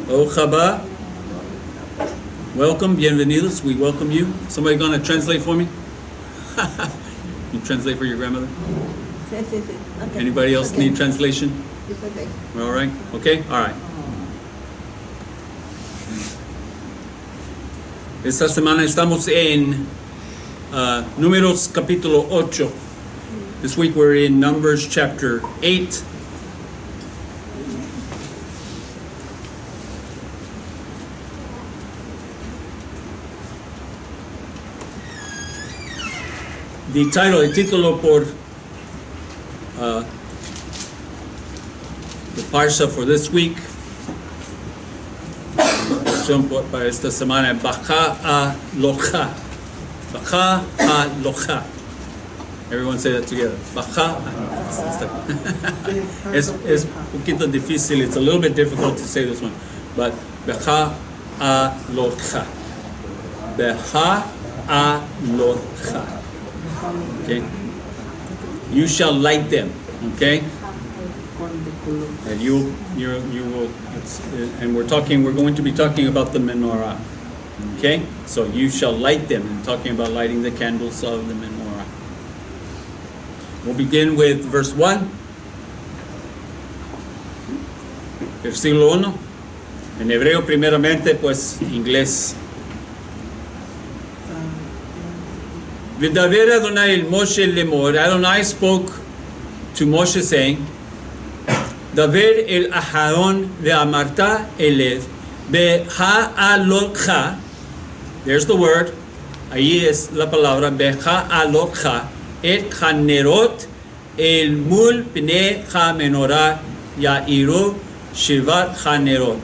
Ochaba. Welcome, bienvenidos. We welcome you. Somebody gonna translate for me? You translate for your grandmother? Okay. Anybody else Okay. need translation? It's okay. All right. Okay. All right. Esta semana estamos en Números capítulo 8. This week we're in Numbers chapter 8. El título por the parsha for this week, para esta semana, Baja a Loja. Baja a Loja. Everyone say that together. Baja. Es un poquito difícil. It's a little bit difficult to say this one, but Baja a Loja. Baja a Loja. Okay. You shall light them. Okay. And you will. And we're going to be talking about the menorah. Okay. So you shall light them, and talking about lighting the candles of the menorah. We'll begin with verse 1. Versículo 1. En hebreo primeramente, pues inglés. V'daber Adonai el Moshe lemor. Adonai spoke to Moshe saying, Daber el Aharon ve'amarta elev beha'alotcha. There's the word. Ahí es la palabra beha'alotcha. Et hanerot el mul pnei ha-menorah ya'iru shivat hanerot.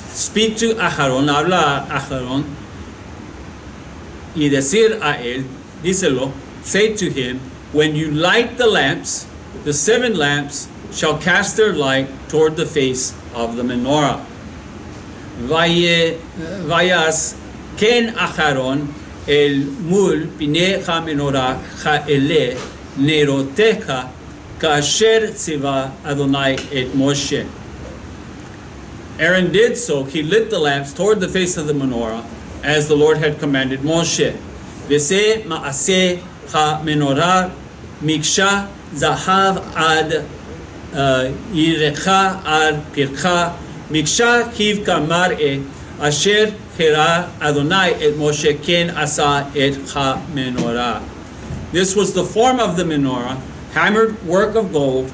Speak to Aharon, habla a Aharon, y decir a él, díselo, say to him, when you light the lamps, the 7 lamps shall cast their light toward the face of the menorah. Vayas ken Aharon el mul pnei ha-menorah ha'eleh nerotecha kasher tziva Adonai et Moshe. Aaron did so. He lit the lamps toward the face of the menorah as the Lord had commanded Moshe. V'se ma'aseh ha-menorah miksha zahav ad yirecha ad pircha miksha kivka mar'e asher chera Adonai et Moshe ken asa et ha-menorah. This was the form of the menorah, hammered work of gold.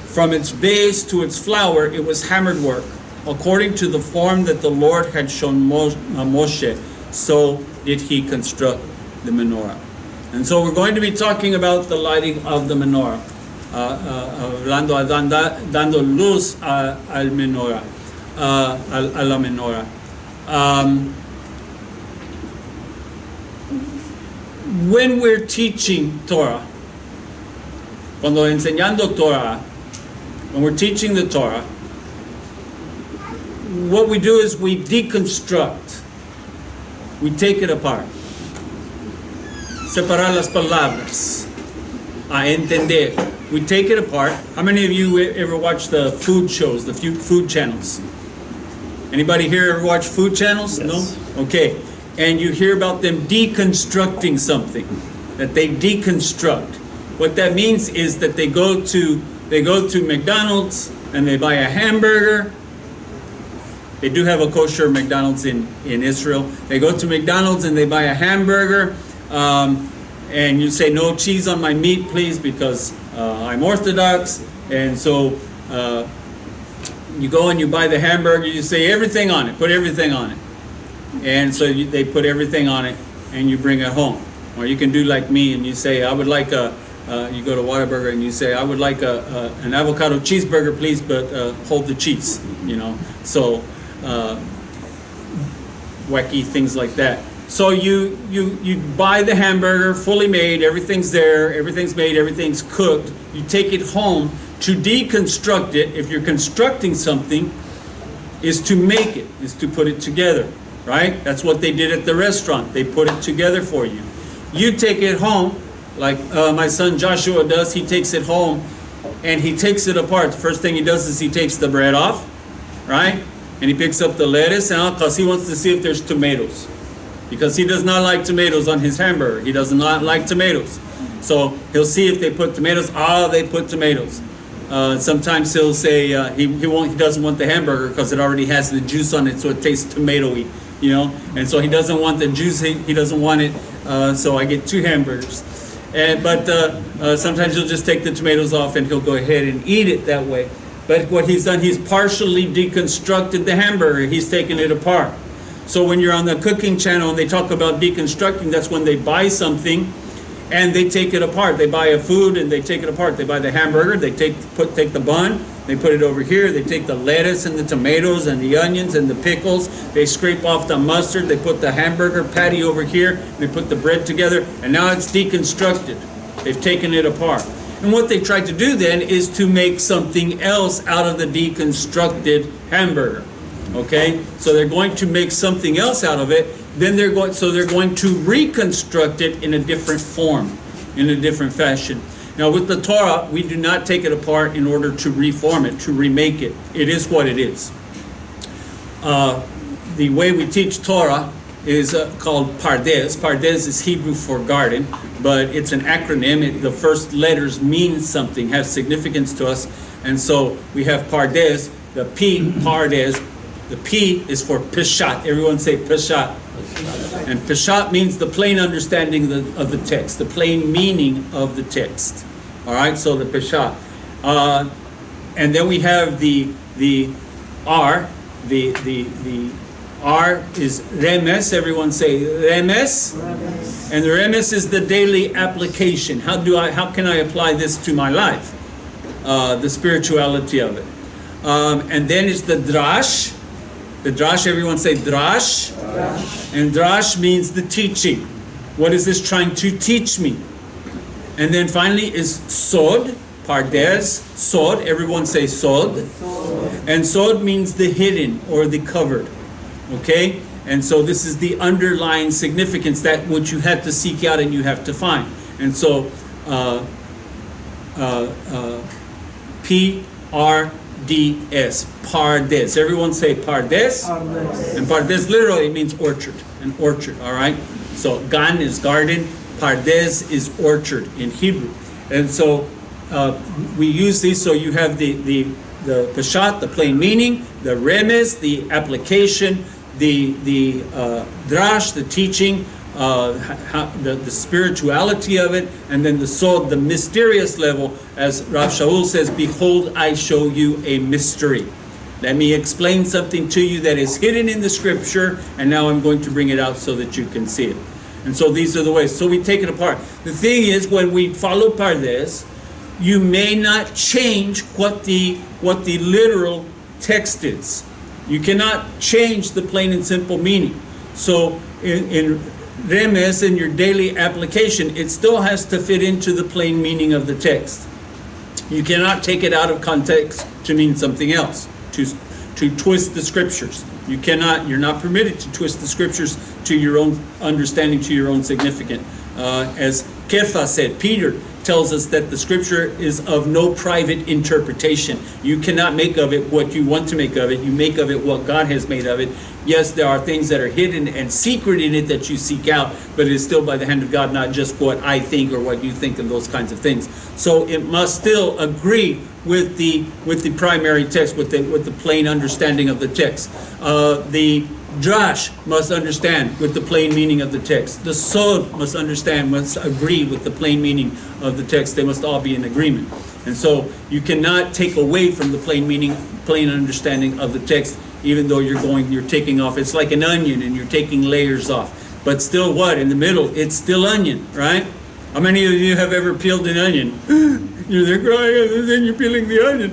From its base to its flower, it was hammered work, according to the form that the Lord had shown Moshe. So did he construct the menorah. And so we're going to be talking about the lighting of the menorah, dando luz al menorah, a la menorah. When we're teaching Torah, cuando enseñando Torah, when we're teaching the Torah, what we do is we deconstruct, we take it apart. Separar las palabras, a entender. We take it apart. How many of you ever watch the food shows, the food channels? Anybody here ever watch food channels? Yes. No? Okay. And you hear about them deconstructing something, that they deconstruct. What that means is that they go to McDonald's and they buy a hamburger. They do have a kosher McDonald's in Israel. They go to McDonald's and they buy a hamburger. And you say, no cheese on my meat, please, because I'm Orthodox. And so you go and you buy the hamburger. You say everything on it. Put everything on it. And so they put everything on it, and you bring it home. Or you can do like me, and you say, I would like you go to Whataburger, and you say, I would like an avocado cheeseburger, please, but hold the cheese, So wacky things like that. So you buy the hamburger fully made, everything's there, everything's made, everything's cooked. You take it home to deconstruct it. If you're constructing something, is to make it, is to put it together, right? That's what they did at the restaurant. They put it together for you. You take it home, like my son Joshua does. He takes it home and he takes it apart. The first thing he does is he takes the bread off, right? and he picks up the lettuce now because he wants to see if there's tomatoes. Because he does not like tomatoes on his hamburger. He does not like tomatoes. So he'll see if they put tomatoes. They put tomatoes. Sometimes he'll say he doesn't want the hamburger because it already has the juice on it, so it tastes tomatoey, and so he doesn't want the juice. He doesn't want it, so I get 2 hamburgers. But sometimes he'll just take the tomatoes off and he'll go ahead and eat it that way. But what he's done, he's partially deconstructed the hamburger. He's taken it apart. So when you're on the cooking channel and they talk about deconstructing, that's when they buy something and they take it apart. They buy a food and they take it apart. They buy the hamburger, they take the bun, they put it over here, they take the lettuce and the tomatoes and the onions and the pickles, they scrape off the mustard, they put the hamburger patty over here, they put the bread together, and now it's deconstructed. They've taken it apart. And what they tried to do then is to make something else out of the deconstructed hamburger. Okay? So they're going to make something else out of it. Then they're going to reconstruct it in a different form, in a different fashion. Now with the Torah, we do not take it apart in order to reform it, to remake it. It is what it is. The way we teach Torah is called Pardes. Pardes is Hebrew for garden, but it's an acronym. The first letters mean something, have significance to us. And so we have Pardes, the P, Pardes. The P is for Peshat. Everyone say Peshat. And Peshat means the plain understanding of the text, the plain meaning of the text. All right, so the Peshat. And then we have the R. The R is Remes. Everyone say Remes. And the Remes is the daily application. How can I apply this to my life? The spirituality of it. And then it's the Drash. The Drash, everyone say Drash. Drash. And Drash means the teaching. What is this trying to teach me? And then finally is Sod, Pardes, Sod. Everyone say Sod. And Sod means the hidden or the covered. Okay? And so this is the underlying significance, that which you have to seek out and you have to find. And so P-R-D-S, Pardes. Everyone say Pardes. Pardes. And Pardes literally means orchard, an orchard, all right? So Gan is garden, Pardes is orchard in Hebrew. And so we use these, so you have the Peshat, the plain meaning, the Remes, the application, the Drash, the teaching, the spirituality of it, and then the Sod, the mysterious level, as Rav Shaul says, behold, I show you a mystery. Let me explain something to you that is hidden in the scripture, and now I'm going to bring it out so that you can see it. And so these are the ways. So we take it apart. The thing is, when we follow Pardes, you may not change what the literal text is. You cannot change the plain and simple meaning. So in Remes, in your daily application, it still has to fit into the plain meaning of the text. You cannot take it out of context to mean something else, to twist the scriptures. You're not permitted to twist the scriptures to your own understanding, to your own significance. As Kefa said, Peter tells us that the scripture is of no private interpretation. You cannot make of it what you want to make of it. You make of it what God has made of it. Yes, there are things that are hidden and secret in it that you seek out, but it is still by the hand of God, not just what I think or what you think and those kinds of things. So it must still agree with the primary text, with the plain understanding of the text. The Drash must understand with the plain meaning of the text. The Sod must understand, must agree with the plain meaning of the text. They must all be in agreement. And so you cannot take away from the plain meaning, plain understanding of the text, even though you're taking off. It's like an onion and you're taking layers off. But still what? In the middle, it's still onion, right? How many of you have ever peeled an onion? You're there crying, and then you're peeling the onion.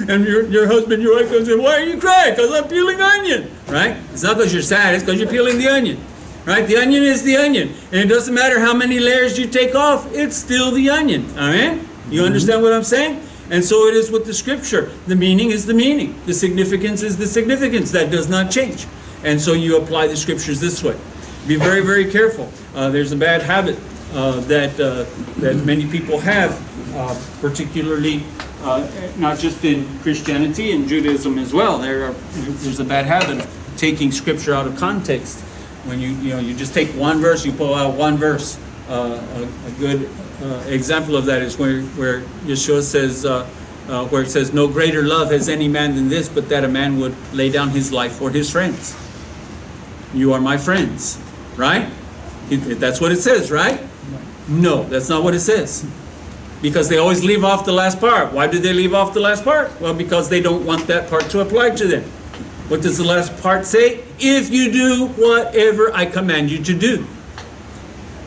And your husband, your wife comes in, why are you crying? Because I'm peeling onion, right? It's not because you're sad, it's because you're peeling the onion, right? The onion is the onion. And it doesn't matter how many layers you take off, it's still the onion, amen? You understand what I'm saying? And so it is with the scripture. The meaning is the meaning. The significance is the significance. That does not change. And so you apply the scriptures this way. Be very, very careful. There's a bad habit that many people have, particularly not just in Christianity, in Judaism as well. There's a bad habit of taking scripture out of context. When you just take one verse, you pull out one verse. A good example of that is where Yeshua says, where it says, "No greater love has any man than this, but that a man would lay down his life for his friends." You are my friends, right? That's what it says, right? No, that's not what it says. Because they always leave off the last part. Why do they leave off the last part? Well, because they don't want that part to apply to them. What does the last part say? If you do whatever I command you to do.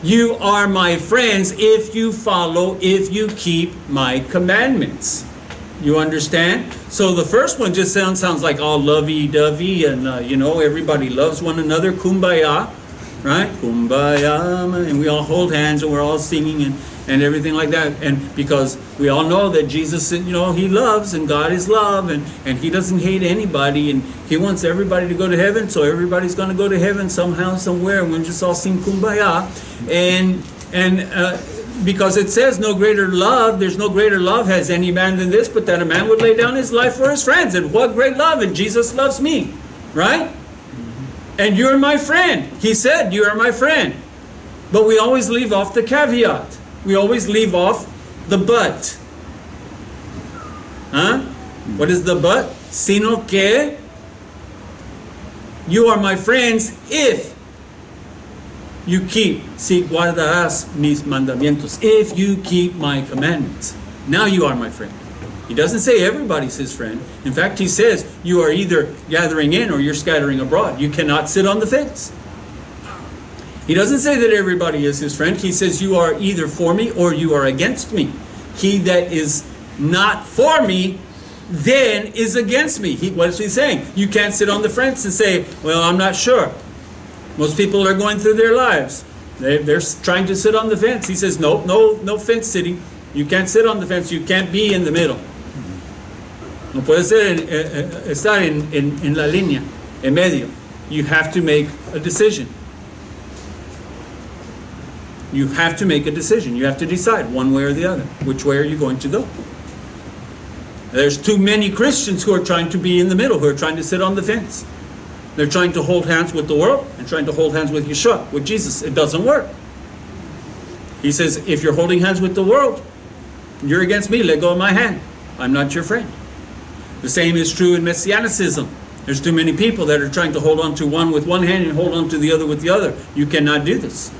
You are my friends if you follow, if you keep my commandments. You understand? So the first one just sounds like all lovey-dovey and, everybody loves one another. Kumbaya, right? Kumbaya. And we all hold hands and we're all singing and everything like that. And because we all know that Jesus, he loves and God is love and he doesn't hate anybody and he wants everybody to go to heaven. So everybody's going to go to heaven somehow, somewhere. And we'll just all sing Kumbaya. And because it says no greater love, there's no greater love has any man than this, but that a man would lay down his life for his friends. And what great love! And Jesus loves me, right? And you're my friend. He said, you are my friend. But we always leave off the caveat. We always leave off the but. Huh? What is the but? Sino que you are my friends if you keep, si guardarás mis mandamientos, if you keep my commandments. Now you are my friend. He doesn't say everybody's his friend. In fact, he says you are either gathering in or you're scattering abroad. You cannot sit on the fence. He doesn't say that everybody is his friend. He says you are either for me or you are against me. He that is not for me then is against me. What is he saying? You can't sit on the fence and say, well, I'm not sure. Most people are going through their lives. They're trying to sit on the fence. He says, no fence sitting. You can't sit on the fence. You can't be in the middle. No puede estar en la línea, en medio. You have to make a decision. You have to make a decision. You have to decide one way or the other. Which way are you going to go? There's too many Christians who are trying to be in the middle, who are trying to sit on the fence. They're trying to hold hands with the world and trying to hold hands with Yeshua, with Jesus. It doesn't work. He says, if you're holding hands with the world, you're against me. Let go of my hand. I'm not your friend. The same is true in Messianicism. There's too many people that are trying to hold on to one with one hand and hold on to the other with the other. You cannot do this.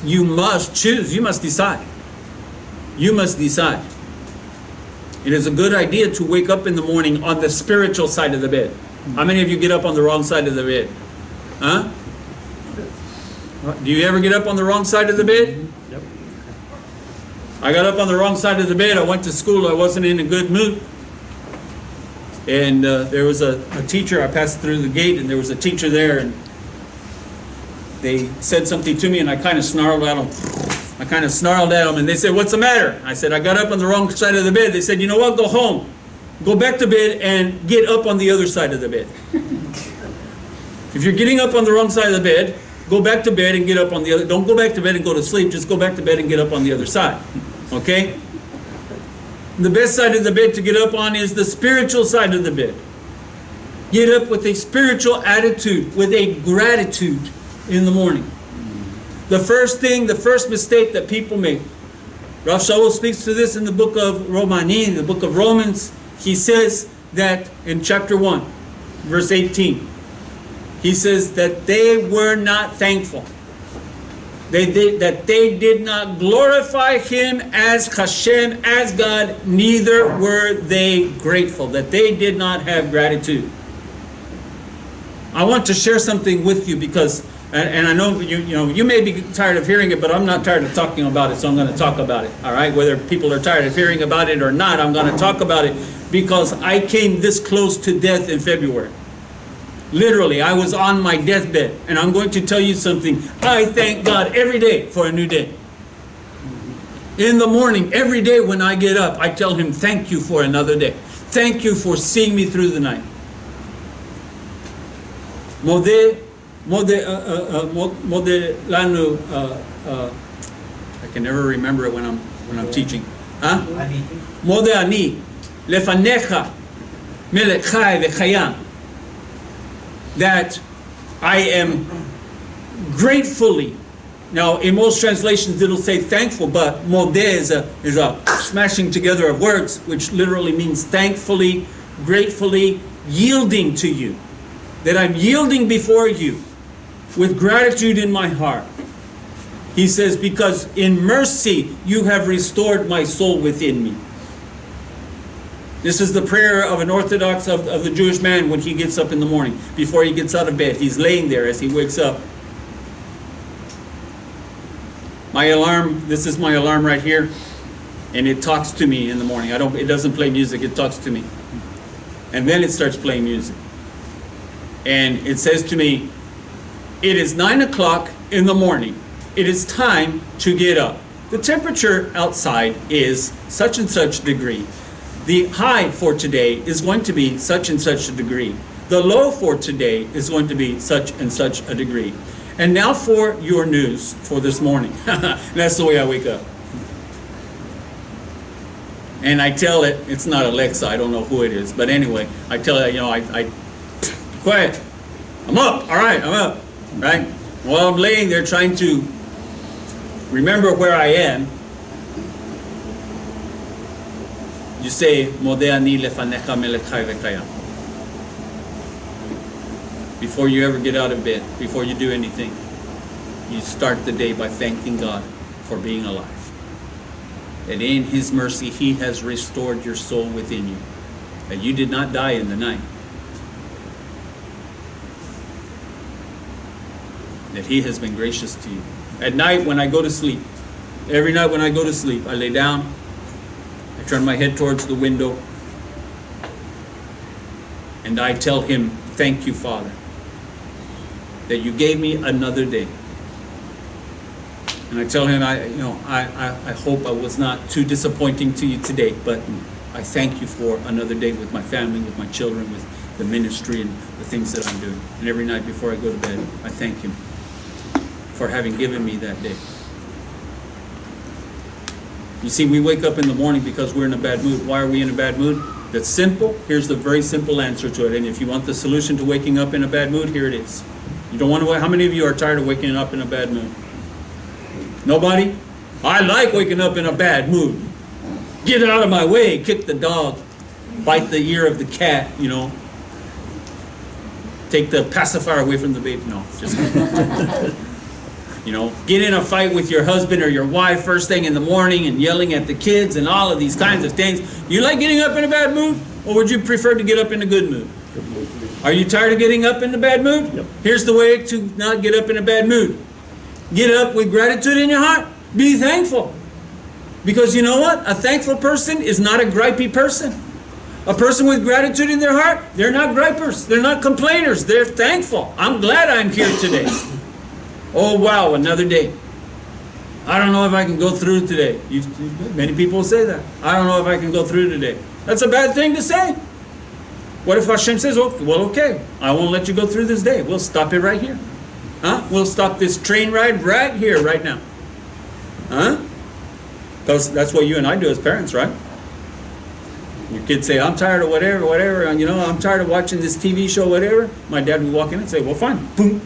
You must choose. You must decide. You must decide. It is a good idea to wake up in the morning on the spiritual side of the bed. How many of you get up on the wrong side of the bed? Huh? Do you ever get up on the wrong side of the bed? Yep. I got up on the wrong side of the bed. I went to school. I wasn't in a good mood. And there was a teacher. I passed through the gate and there was a teacher there. And they said something to me and I kind of snarled at them. And they said, what's the matter? I said, I got up on the wrong side of the bed. They said, you know what? Go home. Go back to bed and get up on the other side of the bed. If you're getting up on the wrong side of the bed, go back to bed and get up on the other. Don't go back to bed and go to sleep. Just go back to bed and get up on the other side. Okay? The best side of the bed to get up on is the spiritual side of the bed. Get up with a spiritual attitude, with a gratitude in the morning. The first mistake that people make. Rav Shaul speaks to this in the book of Romani, the book of Romans. He says that in chapter 1, verse 18, he says that they were not thankful. That they did not glorify Him as Hashem, as God, neither were they grateful. That they did not have gratitude. I want to share something with you because, and I know you may be tired of hearing it, but I'm not tired of talking about it, so I'm going to talk about it. All right, whether people are tired of hearing about it or not, I'm going to talk about it because I came this close to death in February. Literally, I was on my deathbed, and I'm going to tell you something. I thank God every day for a new day. In the morning, every day when I get up, I tell Him, thank you for another day. Thank you for seeing me through the night. I can never remember it when I'm teaching. Huh? Mode ani. lefanecha melech chai v'chayam. That I am gratefully. Now, in most translations, it'll say thankful, but modeh is a smashing together of words, which literally means thankfully, gratefully, yielding to you. That I'm yielding before you with gratitude in my heart. He says, because in mercy you have restored my soul within me. This is the prayer of an Orthodox, of the Jewish man when he gets up in the morning, before he gets out of bed. He's laying there as he wakes up. My alarm, this is my alarm right here, and it talks to me in the morning. It doesn't play music, it talks to me. And then it starts playing music. And it says to me, it is 9 o'clock in the morning. It is time to get up. The temperature outside is such and such degree. The high for today is going to be such and such a degree. The low for today is going to be such and such a degree. And now for your news for this morning. That's the way I wake up. And I tell it, it's not Alexa, I don't know who it is. But anyway, I tell it, I quiet. I'm up, all right, I'm up, right? While I'm laying there trying to remember where I am, you say, Modeh ani lefanecha melech chai v'kayam. Before you ever get out of bed, before you do anything, you start the day by thanking God for being alive. That in His mercy, He has restored your soul within you. That you did not die in the night. That He has been gracious to you. At night when I go to sleep, every night when I go to sleep, I lay down, I turn my head towards the window, and I tell Him, thank you, Father, that you gave me another day. And I tell Him, I hope I was not too disappointing to you today, but I thank you for another day with my family, with my children, with the ministry and the things that I'm doing. And every night before I go to bed, I thank Him for having given me that day. You see, we wake up in the morning because we're in a bad mood. Why are we in a bad mood? That's simple. Here's the very simple answer to it. And if you want the solution to waking up in a bad mood, here it is. You don't want to. How many of you are tired of waking up in a bad mood? Nobody? I like waking up in a bad mood. Get out of my way. Kick the dog. Bite the ear of the cat, Take the pacifier away from the baby. No, just get in a fight with your husband or your wife first thing in the morning and yelling at the kids and all of these kinds of things. You like getting up in a bad mood? Or would you prefer to get up in a good mood? Are you tired of getting up in a bad mood? Yep. Here's the way to not get up in a bad mood. Get up with gratitude in your heart. Be thankful. Because you know what? A thankful person is not a gripey person. A person with gratitude in their heart, they're not gripers. They're not complainers. They're thankful. I'm glad I'm here today. Oh, wow, another day. I don't know if I can go through today. Many people say that. I don't know if I can go through today. That's a bad thing to say. What if Hashem says, oh, well, okay, I won't let you go through this day. We'll stop it right here. Huh? We'll stop this train ride right here, right now. Huh? Because that's what you and I do as parents, right? Your kids say, I'm tired of whatever, and I'm tired of watching this TV show, whatever. My dad would walk in and say, well, fine, boom.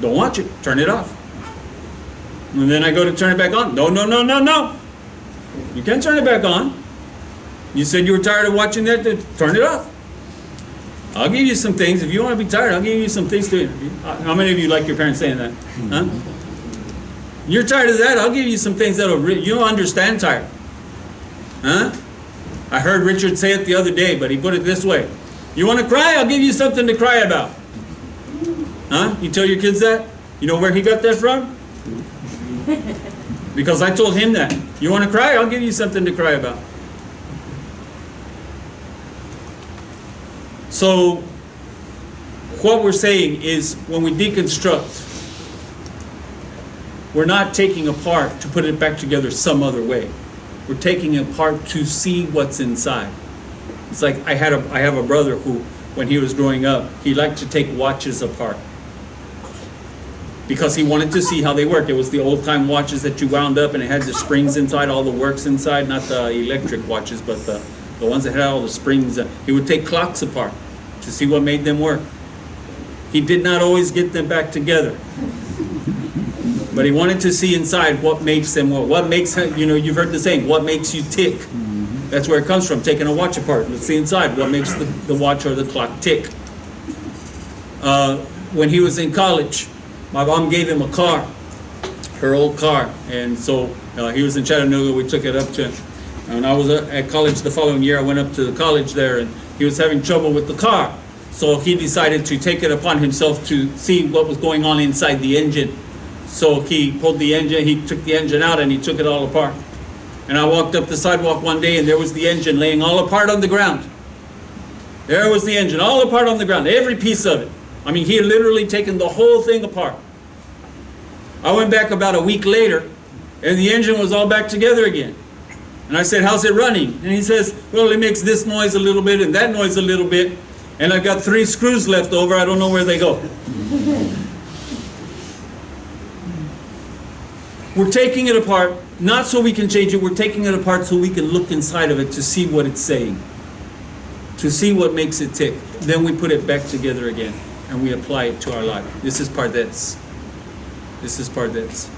Don't watch it. Turn it off. And then I go to turn it back on. No. You can't turn it back on. You said you were tired of watching that. Turn it off. I'll give you some things. If you want to be tired, I'll give you some things to. How many of you like your parents saying that? Huh? You're tired of that? I'll give you some things that'll. You don't understand tired. Huh? I heard Richard say it the other day, but he put it this way. You want to cry? I'll give you something to cry about. Huh? You tell your kids that? You know where he got that from? Because I told him that. You want to cry? I'll give you something to cry about. So, what we're saying is when we deconstruct, we're not taking apart to put it back together some other way. We're taking it apart to see what's inside. It's like I have a brother who, when he was growing up, he liked to take watches apart. Because he wanted to see how they worked. It was the old-time watches that you wound up and it had the springs inside, all the works inside, not the electric watches, but the ones that had all the springs. He would take clocks apart to see what made them work. He did not always get them back together. But he wanted to see inside what makes them work. What makes, you've heard the saying, what makes you tick? That's where it comes from, taking a watch apart. Let's see inside what makes the watch or the clock tick. When he was in college, my mom gave him a car, her old car. And so he was in Chattanooga, we took it up to him. When I was at college the following year, I went up to the college there, and he was having trouble with the car. So he decided to take it upon himself to see what was going on inside the engine. So he pulled the engine, he took the engine out, and he took it all apart. And I walked up the sidewalk one day, and there was the engine laying all apart on the ground. There was the engine all apart on the ground, every piece of it. I mean, he had literally taken the whole thing apart. I went back about a week later, and the engine was all back together again. And I said, how's it running? And he says, well, it makes this noise a little bit and that noise a little bit. And I've got 3 screws left over. I don't know where they go. We're taking it apart, not so we can change it. We're taking it apart so we can look inside of it to see what it's saying, to see what makes it tick. Then we put it back together again, and we apply it to our life. This is pardes. This is pardes.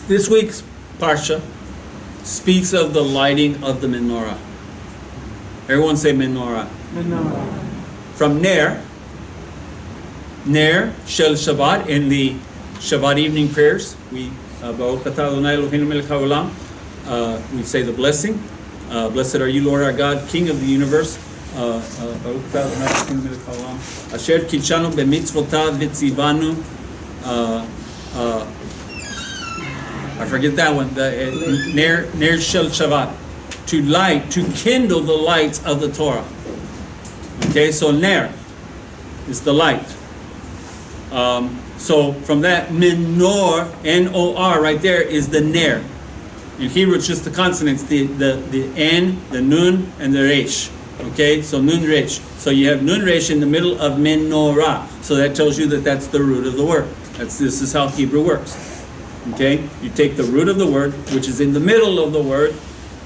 This week's Parsha speaks of the lighting of the menorah. Everyone say menorah. Menorah. From Ner Shel Shabbat, in the Shabbat evening prayers, we we say the blessing. Blessed are you, Lord our God, King of the universe. Asher kitshanu b'mitzvotav v'tzivanu. I forget that one. The Ner Shel Shabbat, to light, to kindle the lights of the Torah. Okay, so Ner is the light. So from that, Menor, N-O-R, right there is the Ner. In Hebrew, it's just the consonants, the N, the Nun, and the Resh. Okay, so Nun Resh. So you have Nun Resh in the middle of Menorah. So that tells you that that's the root of the word. This is how Hebrew works. Okay, you take the root of the word, which is in the middle of the word,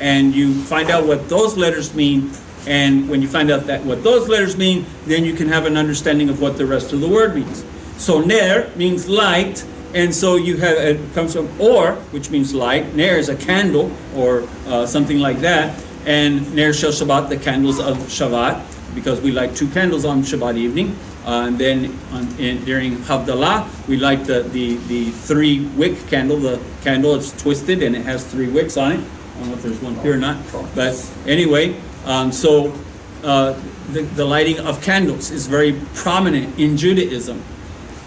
and you find out what those letters mean. And when you find out what those letters mean, then you can have an understanding of what the rest of the word means. So Ner means light, and so you have, it comes from Or, which means light. Ner is a candle, or something like that. And Ner Shel Shabbat, the candles of Shabbat, because we light 2 candles on Shabbat evening. And then during Havdalah, we light the 3-wick candle. The candle is twisted and it has 3 wicks on it. I don't know if there's one here or not. But anyway, the lighting of candles is very prominent in Judaism.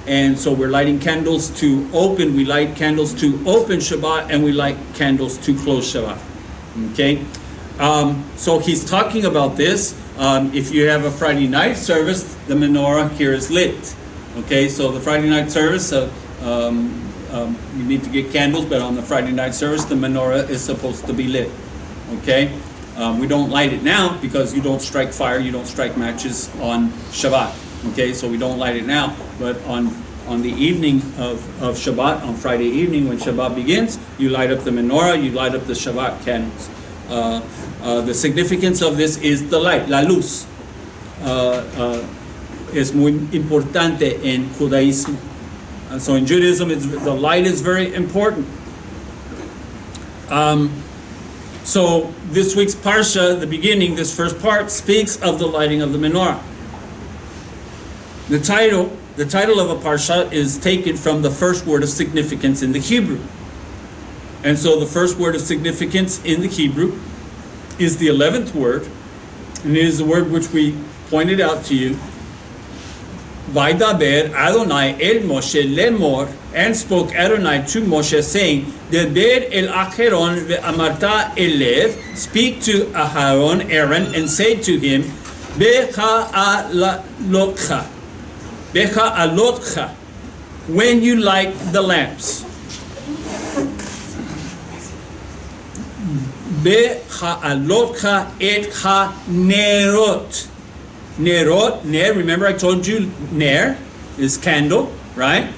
And so we're lighting candles to open. We light candles to open Shabbat, and we light candles to close Shabbat. Okay? So he's talking about this. If you have a Friday night service, the menorah here is lit. Okay, so the Friday night service, you need to get candles, but on the Friday night service, the menorah is supposed to be lit. Okay, we don't light it now because you don't strike fire, you don't strike matches on Shabbat. Okay, so we don't light it now, but on the evening of Shabbat, on Friday evening when Shabbat begins, you light up the menorah, you light up the Shabbat candles. The significance of this is the light, la luz. Es muy importante en Judaísmo. So in Judaism, the light is very important. So this week's Parsha, the beginning, this first part, speaks of the lighting of the menorah. The title of a Parsha is taken from the first word of significance in the Hebrew. And so the first word of significance in the Hebrew is the 11th word, and it is the word which we pointed out to you. Vaidaber Adonai el Moshe lemor, and spoke Adonai to Moshe, saying, Deber el Acheron ve'amarta elev, speak to Aharon, Aaron, and say to him, Becha alotcha, when you light the lamps. Be'ha'alotcha et ha-nerot. Nerot, ner, remember I told you ner is candle, right?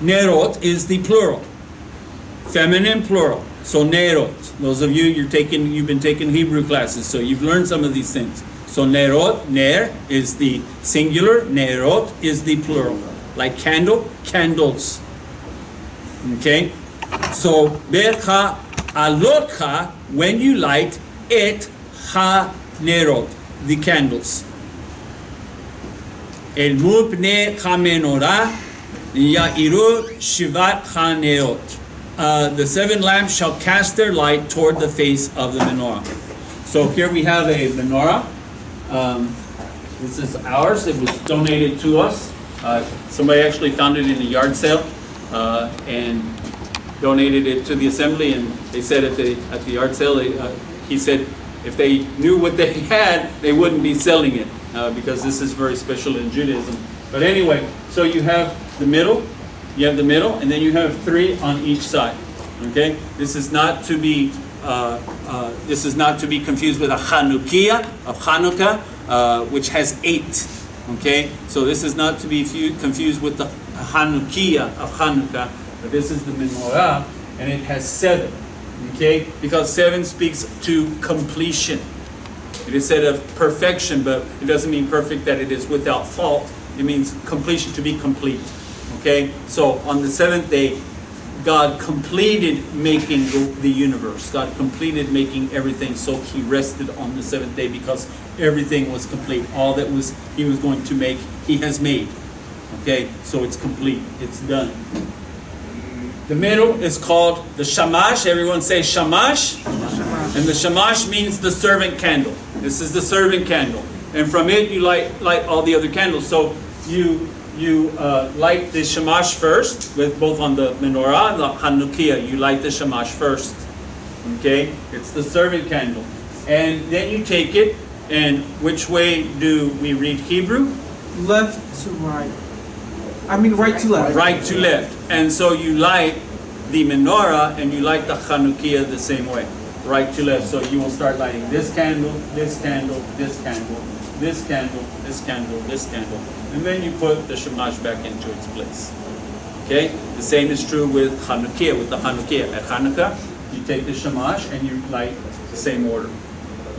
Nerot is the plural. Feminine, plural. So nerot. Those of you you've been taking Hebrew classes, so you've learned some of these things. So nerot, ner is the singular, nerot is the plural. Like candle, candles. Okay? So bercha alotcha, when you light et ha nerot, the candles. El mupne chamenorah ya'iru shivat chanerot. The 7 lamps shall cast their light toward the face of the menorah. So here we have a menorah. This is ours. It was donated to us. Somebody actually found it in a yard sale and donated it to the assembly. And they said at the yard sale, he said if they knew what they had, they wouldn't be selling it because this is very special in Judaism. But anyway, so you have the middle. You have the middle, and then you have 3 on each side. Okay, this is not to be confused with a Chanukiah of Hanukkah, which has 8. Okay, so this is not to be confused with the Chanukiah of Hanukkah, but this is the menorah, and it has 7. Okay, because 7 speaks to completion. It is said of perfection, but it doesn't mean perfect that it is without fault. It means completion, to be complete. Okay, so on the 7th day, God completed making the universe. God completed making everything, so He rested on the 7th day because everything was complete. All that He was going to make, He has made. Okay, so it's complete. It's done. The middle is called the shamash. Everyone say shamash. Shamash. And the shamash means the servant candle. This is the servant candle. And from it you light all the other candles. So you light the shamash first, with both on the menorah and the Hanukkah. You light the shamash first. Okay? It's the servant candle. And then you take it, and which way do we read Hebrew? Left to right. I mean right to left. Right to left. And so you light the menorah and you light the Hanukkah the same way. Right to left. So you will start lighting this candle, this candle, this candle, this candle, this candle, this candle. And then you put the shamash back into its place. Okay? The same is true with Hanukkah, with the Hanukkah. At Hanukkah, you take the shamash and you light the same order.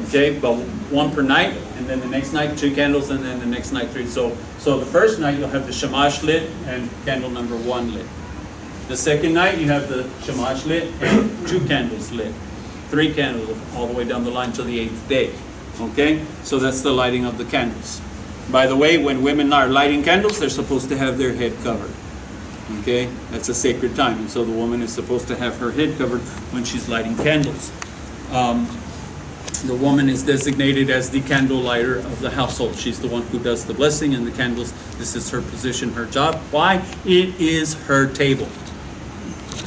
Okay? But 1 per night, and then the next night 2 candles, and then the next night 3. So the first night you'll have the shamash lit and candle number 1 lit. The second night you have the shamash lit and 2 candles lit. 3 candles all the way down the line till the 8th day. Okay? So that's the lighting of the candles. By the way, when women are lighting candles, they're supposed to have their head covered. Okay? That's a sacred time. And so the woman is supposed to have her head covered when she's lighting candles. The woman is designated as the candle lighter of the household. She's the one who does the blessing and the candles. This is her position, her job. Why? It is her table.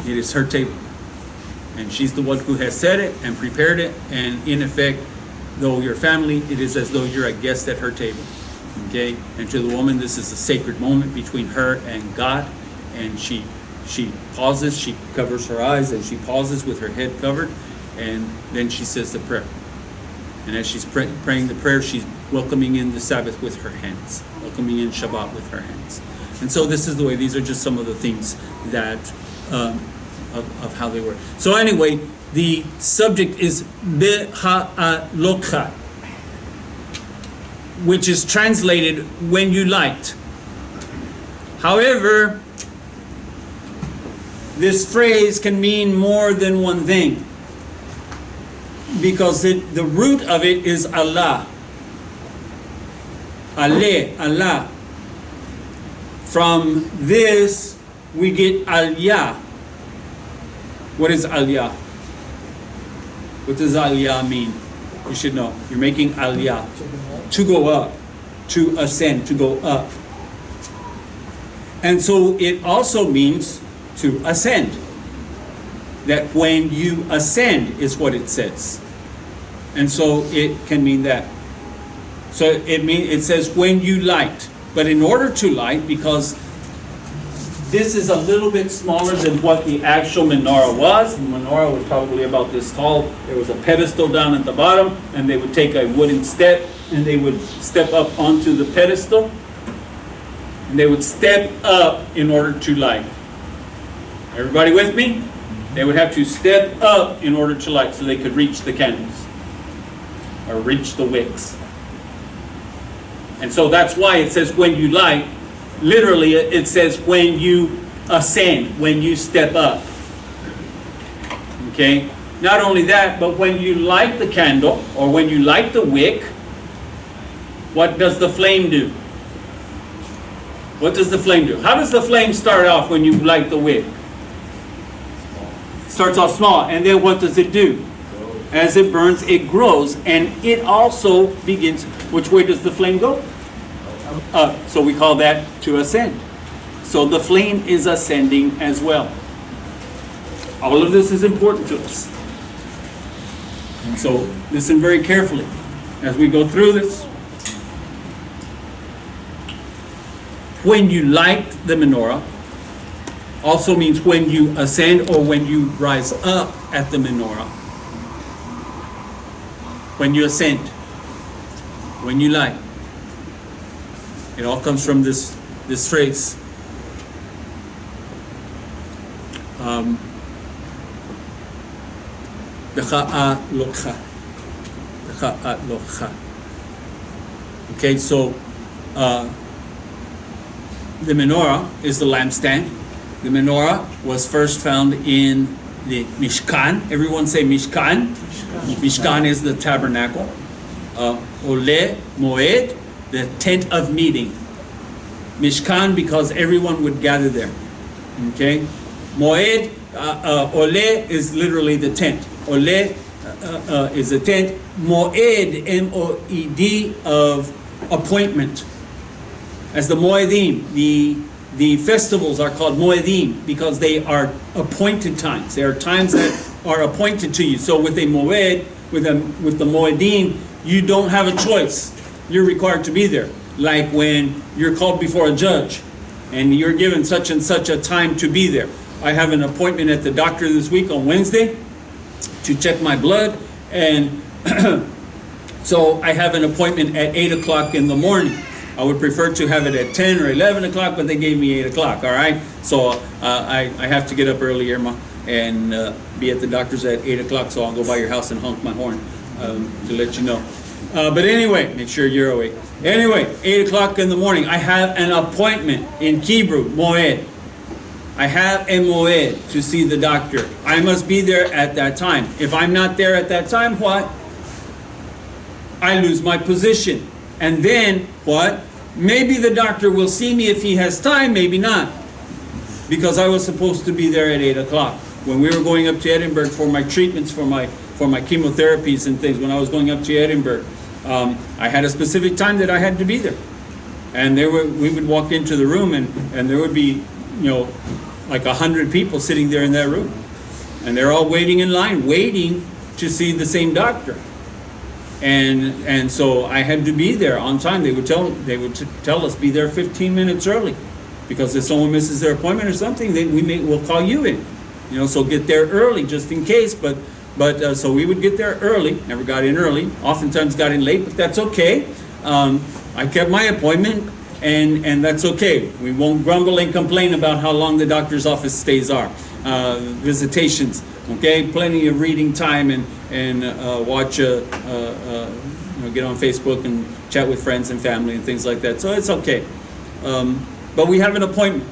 It is her table. And she's the one who has set it and prepared it. And in effect, though you're family, it is as though you're a guest at her table. Okay? And to the woman, this is a sacred moment between her and God. And she pauses, she covers her eyes, and she pauses with her head covered. And then she says the prayer. And as she's praying the prayer, she's welcoming in the Sabbath with her hands, welcoming in Shabbat with her hands. And so this is the way. These are just some of the things that of how they work. So anyway, the subject is Beha'alokha, which is translated when you light. However, this phrase can mean more than one thing, because the root of it is Allah. Allah. From this we get aliyah. What is aliyah? What does aliyah mean? You should know. You're making aliyah. To go up, to ascend, to go up. And so it also means to ascend. That when you ascend is what it says. And so it can mean that. So it says when you light. But in order to light, because this is a little bit smaller than what the actual menorah was. The menorah was probably about this tall. There was a pedestal down at the bottom, and they would take a wooden step, and they would step up onto the pedestal, and they would step up in order to light. Everybody with me? They would have to step up in order to light so they could reach the candles or reach the wicks. And so that's why it says when you light, literally it says when you ascend, when you step up. Okay? Not only that, but when you light the candle or when you light the wick, what does the flame do? What does the flame do? How does the flame start off when you light the wick? It starts off small, and then what does it do? As it burns, it grows, and it also begins. Which way does the flame go? Up. So we call that to ascend. So the flame is ascending as well. All of this is important to us. And so listen very carefully as we go through this. When you light the menorah also means when you ascend or when you rise up at the menorah. When you ascend, when you light. It all comes from this phrase. Okay, so the menorah is the lampstand. The menorah was first found in the Mishkan. Everyone say Mishkan. Mishkan is the tabernacle. Ole Moed, the tent of meeting. Mishkan because everyone would gather there. Okay? Moed, Ole is literally the tent. Ole is a tent. Moed, M-O-E-D, of appointment. As the Moedim, the festivals are called Moedim because they are appointed times. They are times that are appointed to you. So with a Moed, with the Moedim, you don't have a choice. You're required to be there. Like when you're called before a judge and you're given such and such a time to be there. I have an appointment at the doctor this week on Wednesday to check my blood, and so I have an appointment at 8 o'clock in the morning. I would prefer to have it at 10 or 11 o'clock, but they gave me 8 o'clock, all right? So I have to get up early, Irma, and be at the doctor's at 8 o'clock, so I'll go by your house and honk my horn to let you know. But anyway, make sure you're awake. Anyway, 8 o'clock in the morning, I have an appointment in Hebrew, Moed. I have a Moed to see the doctor. I must be there at that time. If I'm not there at that time, what? I lose my position. And then, what? Maybe the doctor will see me if he has time, maybe not. Because I was supposed to be there at 8 o'clock. When we were going up to Edinburgh for my treatments, for my chemotherapies and things, when I was going up to Edinburgh, I had a specific time that I had to be there. And we would walk into the room and there would be, like 100 people sitting there in that room. And they're all waiting in line, waiting to see the same doctor. And so I had to be there on time. They would tell us be there 15 minutes early, because if someone misses their appointment or something, we'll call you in. So get there early just in case. But so we would get there early. Never got in early. Oftentimes got in late, but that's okay. I kept my appointment, and that's okay. We won't grumble and complain about how long the doctor's office stays are. Visitations, okay, plenty of reading time and watch, get on Facebook and chat with friends and family and things like that. So it's okay. But we have an appointment.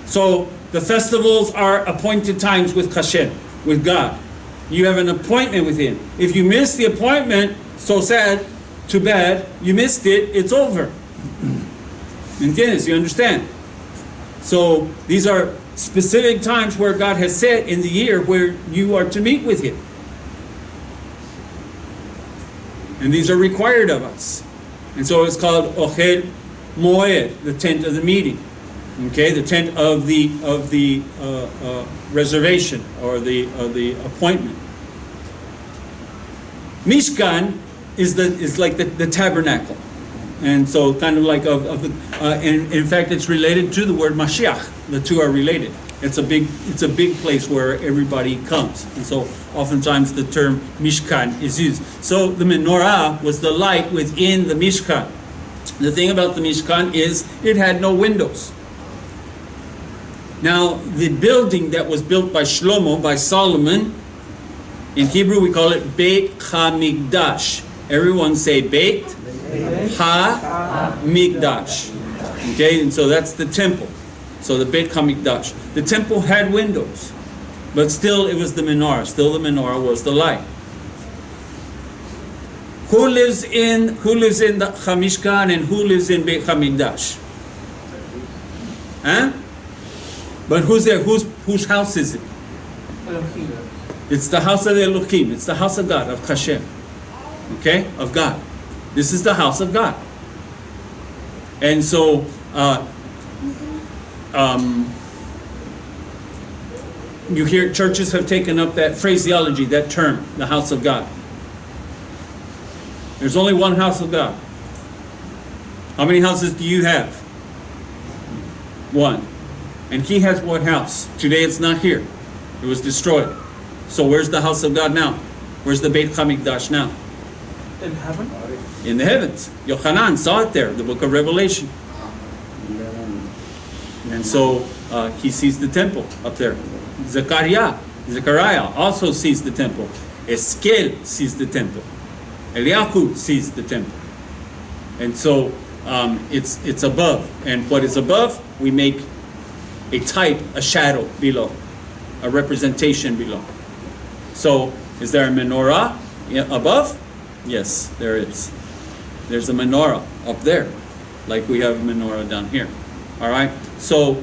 So the festivals are appointed times with Hashem, with God. You have an appointment with Him. If you miss the appointment, so sad, too bad, you missed it, it's over. ¿Entiendes? You understand? So these are specific times where God has set in the year where you are to meet with Him. And these are required of us. And so it's called Ohel Moed, the tent of the meeting. Okay, the tent of the reservation or the appointment. Mishkan is like the tabernacle, and so kind of like and in fact it's related to the word Mashiach. The two are related. It's a big place where everybody comes, and so oftentimes the term Mishkan is used. So the menorah was the light within the Mishkan. The thing about the Mishkan is it had no windows. Now, the building that was built by Shlomo, by Solomon, in Hebrew we call it Beit HaMikdash. Everyone say Beit HaMikdash. Okay, and so that's the temple. So the Beit HaMikdash. The temple had windows, but still it was the menorah. Still the menorah was the light. Who lives in the Hamishkan and who lives in Beit HaMikdash? Huh? But who's there? Whose house is it? Elohim. It's the house of Elohim. It's the house of God, of Hashem. Okay? Of God. This is the house of God. And so, you hear churches have taken up that phraseology, that term, the house of God. There's only one house of God. How many houses do you have? One. And he has what house? Today it's not here. It was destroyed. So where's the house of God now? Where's the Beit HaMikdash now? In heaven? In the heavens. Yochanan saw it there, the book of Revelation. And so he sees the temple up there. Zechariah also sees the temple. Eskel sees the temple. Eliyahu sees the temple. And so it's above. And what is above, we make a type, a shadow below, a representation below. So, is there a menorah above? Yes, there is. There's a menorah up there, like we have a menorah down here. All right? So,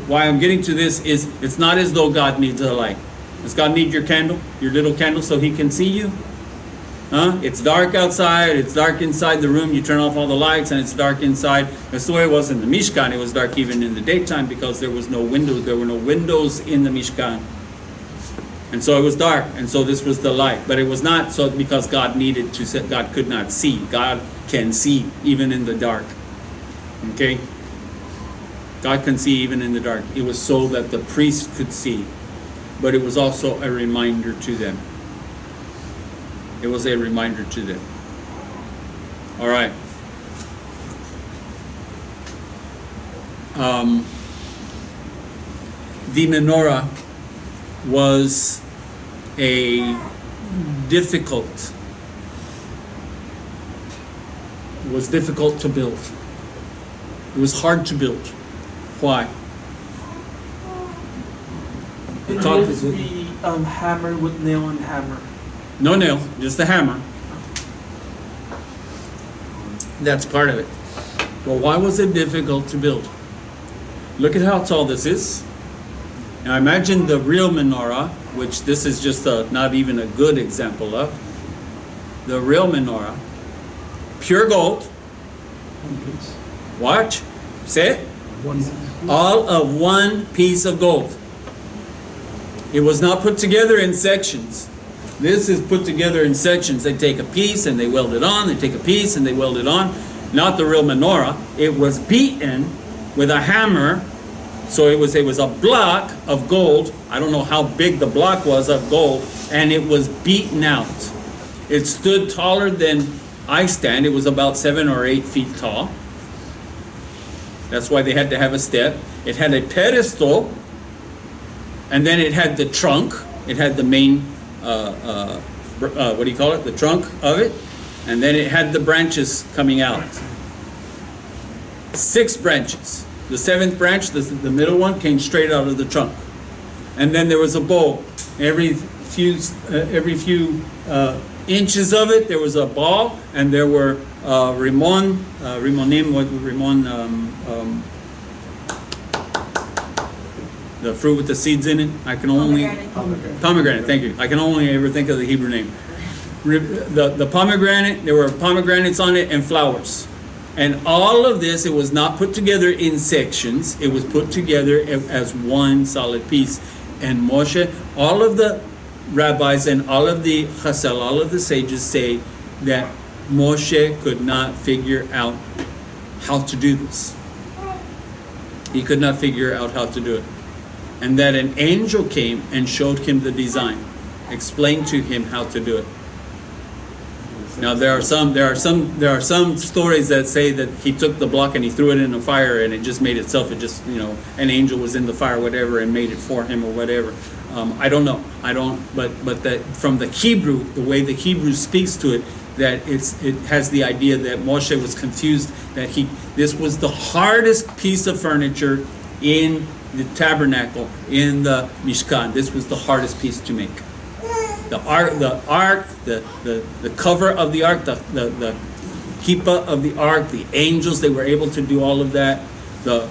why I'm getting to this is, it's not as though God needs a light. Does God need your candle, your little candle, so He can see you? It's dark outside, it's dark inside the room, you turn off all the lights and it's dark inside. That's the way it was in the Mishkan. It was dark even in the daytime because there was no windows. There were no windows in the Mishkan. And so it was dark, and so this was the light. But it was not so because God needed to, God could not see. God can see even in the dark. Okay? God can see even in the dark. It was so that the priest could see. But it was also a reminder to them. It was a reminder to them. All right. The menorah was difficult to build. It was hard to build. Why? It needs to be hammered with nail and hammer. No nail, just the hammer. That's part of it. Well, why was it difficult to build? Look at how tall this is. Now imagine the real menorah, which this is just not even a good example of. The real menorah, pure gold. Watch, say it. All of one piece of gold. It was not put together in sections. This is put together in sections. They take a piece and they weld it on. They take a piece and they weld it on. Not the real menorah. It was beaten with a hammer. So it was a block of gold. I don't know how big the block was of gold. And it was beaten out. It stood taller than I stand. It was about 7 or 8 feet tall. That's why they had to have a step. It had a pedestal. And then it had the trunk. It had the main what do you call it? The trunk of it. And then it had the branches coming out. 6 branches. The 7th branch, the middle one, came straight out of the trunk. And then there was a bowl. Every few inches of it, there was a ball, and there were the fruit with the seeds in it. I can only pomegranate. Thank you. I can only ever think of the Hebrew name. The pomegranate. There were pomegranates on it and flowers, and all of this. It was not put together in sections. It was put together as one solid piece. And Moshe, all of the rabbis and all of the Chazal, all of the sages say that Moshe could not figure out how to do this. He could not figure out how to do it. And that an angel came and showed him the design, explained to him how to do it. Now there are some stories that say that he took the block and he threw it in the fire and it just made itself. It just, an angel was in the fire, whatever, and made it for him or whatever. I don't know. But that from the Hebrew, the way the Hebrew speaks to it, that it has the idea that Moshe was confused, that this was the hardest piece of furniture in the tabernacle, in the Mishkan. This was the hardest piece to make. The ark, the cover of the ark, the kippah of the ark, the angels, they were able to do all of that. The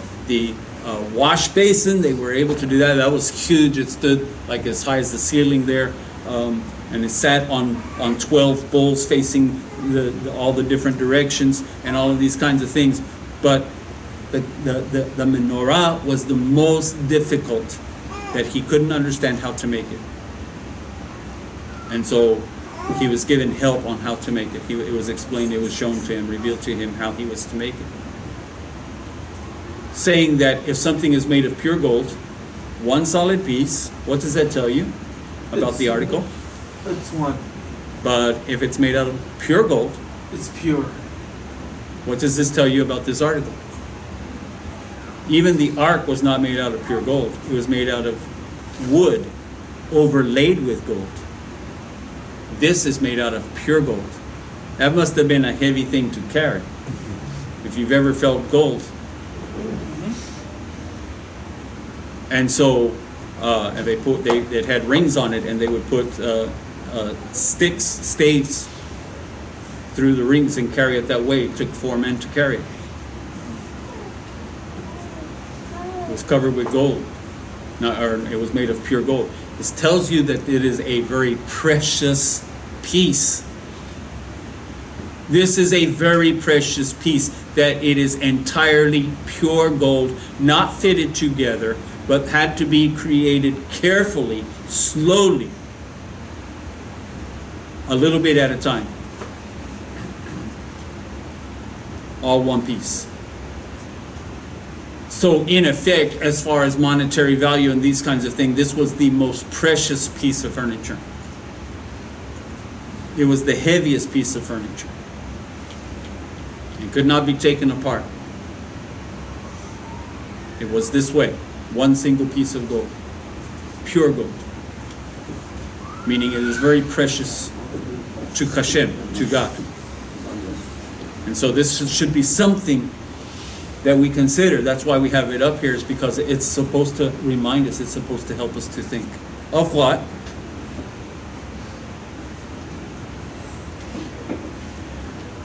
wash basin, they were able to do that. That was huge. It stood like as high as the ceiling there, and it sat on 12 bulls facing all the different directions and all of these kinds of things. But the menorah was the most difficult, that he couldn't understand how to make it. And so he was given help on how to make it. It was explained, it was shown to him, revealed to him how he was to make it. Saying that if something is made of pure gold, one solid piece, what does that tell you about the article? It's one. But if it's made out of pure gold, It's pure. what does this tell you about this article? Even the ark was not made out of pure gold. It was made out of wood overlaid with gold. This is made out of pure gold. That must have been a heavy thing to carry. If you've ever felt gold. And so, and it had rings on it, and they would put staves through the rings and carry it that way. It took 4 men to carry it. It was covered with gold, or it was made of pure gold. This tells you that it is a very precious piece. This is a very precious piece, that it is entirely pure gold, not fitted together, but had to be created carefully, slowly, a little bit at a time. All one piece. So in effect, as far as monetary value and these kinds of things, this was the most precious piece of furniture. It was the heaviest piece of furniture. It could not be taken apart. It was this way, one single piece of gold, pure gold. Meaning it is very precious to Hashem, to God. And so this should be something that we consider. That's why we have it up here, is because it's supposed to remind us, it's supposed to help us to think. Of what?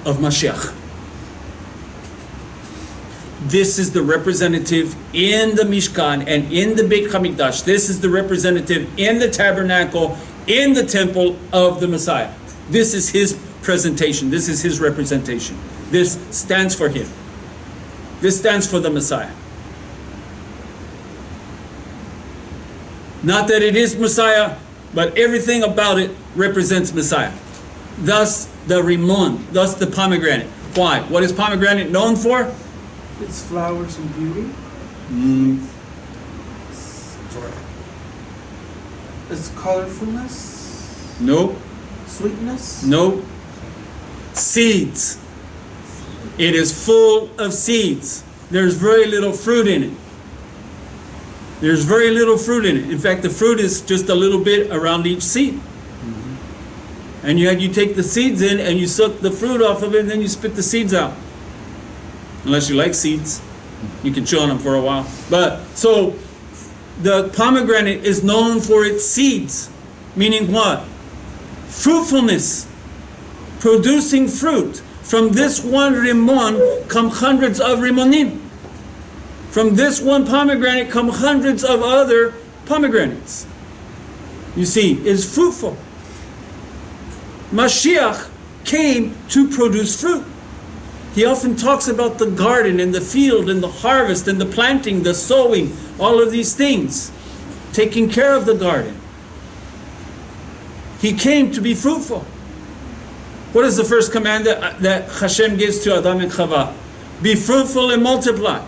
Of Mashiach. This is the representative in the Mishkan and in the Beit HaMikdash. This is the representative in the tabernacle, in the temple of the Messiah. This is his presentation. This is his representation. This stands for him. This stands for the Messiah. Not that it is Messiah, but everything about it represents Messiah. Thus the rimon, thus the pomegranate. Why? What is pomegranate known for? It's flowers and beauty. It's colorfulness. Nope. Sweetness. Nope. Seeds. It is full of seeds. There's very little fruit in it. There's very little fruit in it. In fact, the fruit is just a little bit around each seed. And you take the seeds in and you suck the fruit off of it, and then you spit the seeds out. Unless you like seeds, you can chew on them for a while. But so the pomegranate is known for its seeds, meaning what? Fruitfulness, producing fruit. From this one rimon come hundreds of rimonim. From this one pomegranate come hundreds of other pomegranates. You see, it's fruitful. Mashiach came to produce fruit. He often talks about the garden and the field and the harvest and the planting, the sowing, all of these things. Taking care of the garden. He came to be fruitful. What is the first command that Hashem gives to Adam and Chava? Be fruitful and multiply.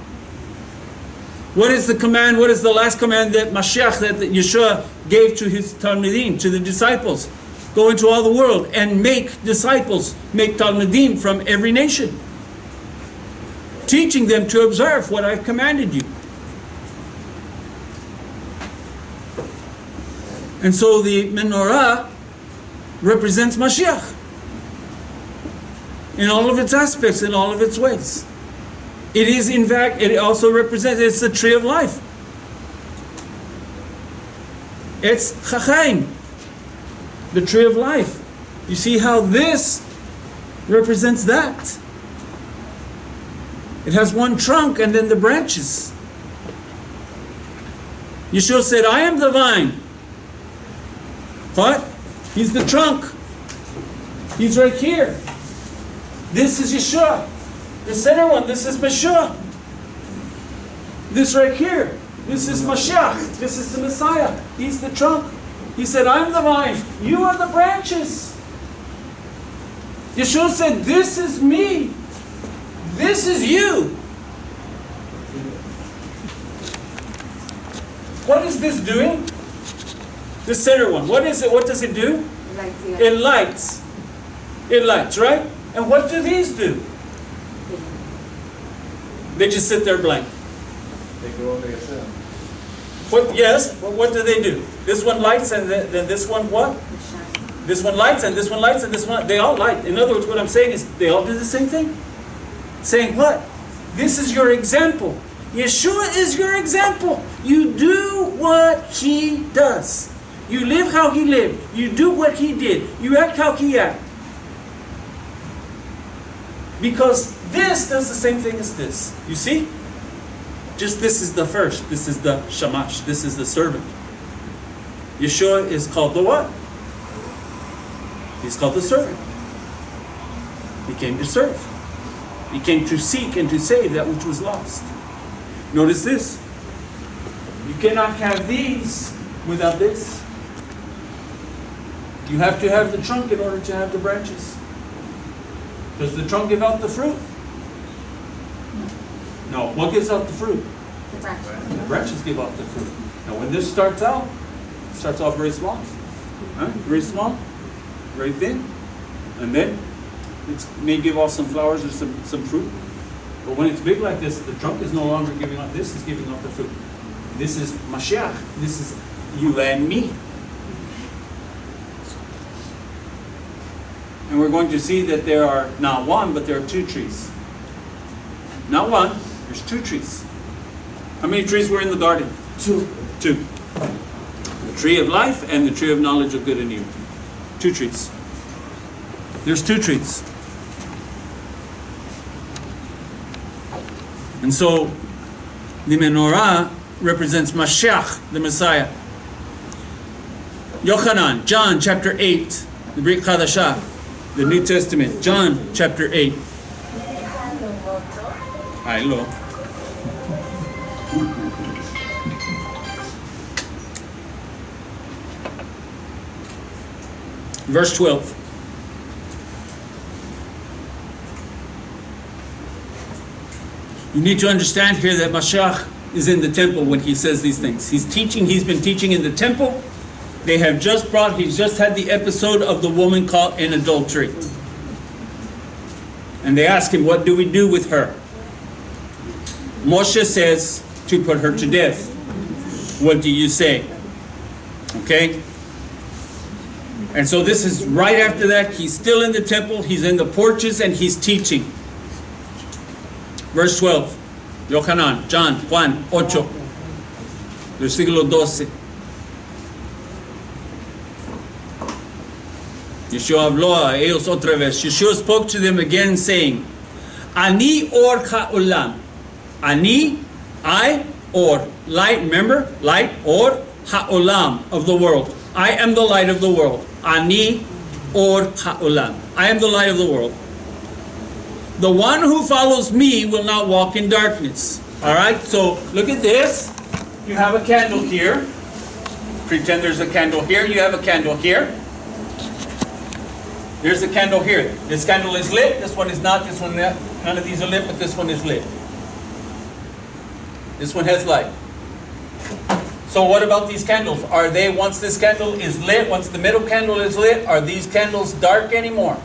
What is the command, what is the last command that Mashiach, that Yeshua gave to his Talmidim, to the disciples? Go into all the world and make disciples, make Talmudim from every nation, teaching them to observe what I've commanded you. And so the menorah represents Mashiach in all of its aspects, in all of its ways. It is, in fact, it also represents, it's the tree of life. It's Chachaim, the tree of life. You see how this represents that. It has one trunk and then the branches. Yeshua said, I am the vine. What? He's the trunk. He's right here. This is Yeshua. The center one, this is Meshua. This right here, this is Mashiach. This is the Messiah. He's the trunk. He said, I'm the vine. You are the branches. Yeshua said, this is me. This is you. What is this doing? The center one. What is it? What does it do? It lights. It lights, right? And what do these do? They just sit there blank. They go on their own. What? Yes. What do they do? This one lights, and then this one what? This one lights, and this one lights, and this one. They all light. In other words, what I'm saying is they all do the same thing. Saying what? This is your example. Yeshua is your example. You do what he does. You live how he lived. You do what he did. You act how he acted. Because this does the same thing as this. You see? Just this is the first. This is the shamash. This is the servant. Yeshua is called the what? He's called the servant. He came to serve. He came to seek and to save that which was lost. Notice this. You cannot have these without this. You have to have the trunk in order to have the branches. Does the trunk give out the fruit? No. What gives out the fruit? The branches. The branches give out the fruit. Now when this starts out, it starts off very small. Very small, very thin. And then it may give off some flowers or some fruit. But when it's big like this, the trunk is no longer giving out. This is giving out the fruit. This is Mashiach. This is you and me. And we're going to see that there are not one, but there are two trees. Not one, there's two trees. How many trees were in the garden? Two. The tree of life and the tree of knowledge of good and evil. Two trees. There's two trees. And so the menorah represents Mashiach, the Messiah. Yochanan, John chapter 8, the Brit Chadashah, the New Testament, John chapter 8. Hello. Verse 12. You need to understand here that Mashiach is in the temple when he says these things. He's teaching, he's been teaching in the temple. They have just he's just had the episode of the woman caught in adultery. And they ask him, what do we do with her? Moshe says to put her to death. What do you say? Okay? And so this is right after that. He's still in the temple, he's in the porches, and he's teaching. Verse 12. Yohanan, John, Juan, 8. Versículo 12. Yeshua habló a ellos otra vez. Yeshua spoke to them again, saying, Ani or ha'olam. Ani, I, or. Light, remember? Light, or ha'olam, of the world. I am the light of the world. Ani or ha'olam. I am the light of the world. The one who follows me will not walk in darkness. Alright, so look at this. You have a candle here. Pretend there's a candle here. You have a candle here. There's a candle here. This candle is lit. This one is not. This one, none of these are lit, but this one is lit. This one has light. So what about these candles? Are they, once this candle is lit, once the middle candle is lit, are these candles dark anymore?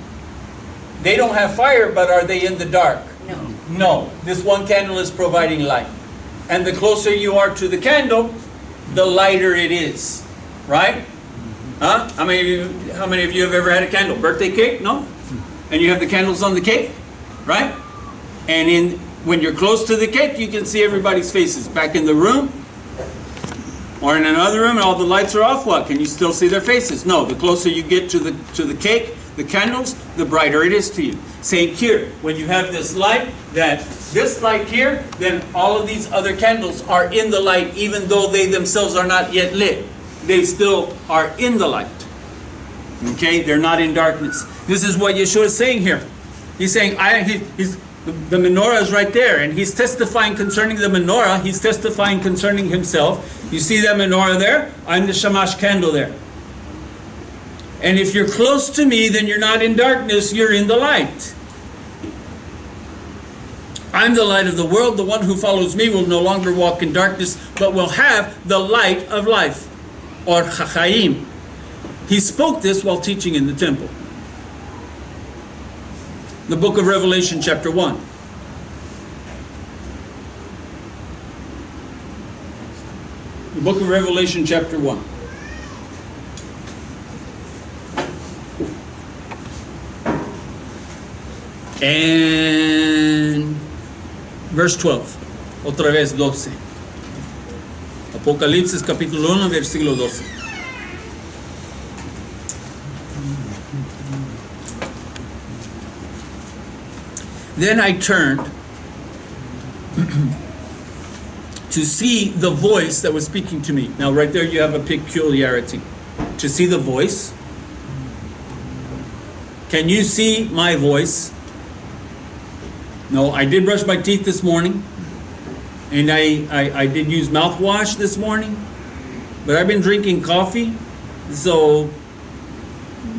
They don't have fire, but are they in the dark? No. No. This one candle is providing light. And the closer you are to the candle, the lighter it is. Right? Huh? How many of you have ever had a candle? Birthday cake? No? And you have the candles on the cake? Right? And when you're close to the cake, you can see everybody's faces. Back in the room, or in another room, and all the lights are off, what? Can you still see their faces? No. The closer you get to the cake, the candles, the brighter it is to you. Same here. When you have this light, this light here, then all of these other candles are in the light, even though they themselves are not yet lit. They still are in the light. Okay? They're not in darkness. This is what Yeshua is saying here. He's saying, the menorah is right there, and he's testifying concerning the menorah. He's testifying concerning himself. You see that menorah there? I'm the shamash candle there. And if you're close to me, then you're not in darkness, you're in the light. I'm the light of the world. The one who follows me will no longer walk in darkness, but will have the light of life, or chachaim. He spoke this while teaching in the temple. The book of Revelation, chapter 1. The book of Revelation, chapter 1. And verse 12. Otra vez 12. Apocalipsis, capítulo 1, versículo 12. Then I turned to see the voice that was speaking to me. Now right there you have a peculiarity. To see the voice. Can you see my voice? No, I did brush my teeth this morning. And I did use mouthwash this morning. But I've been drinking coffee. So,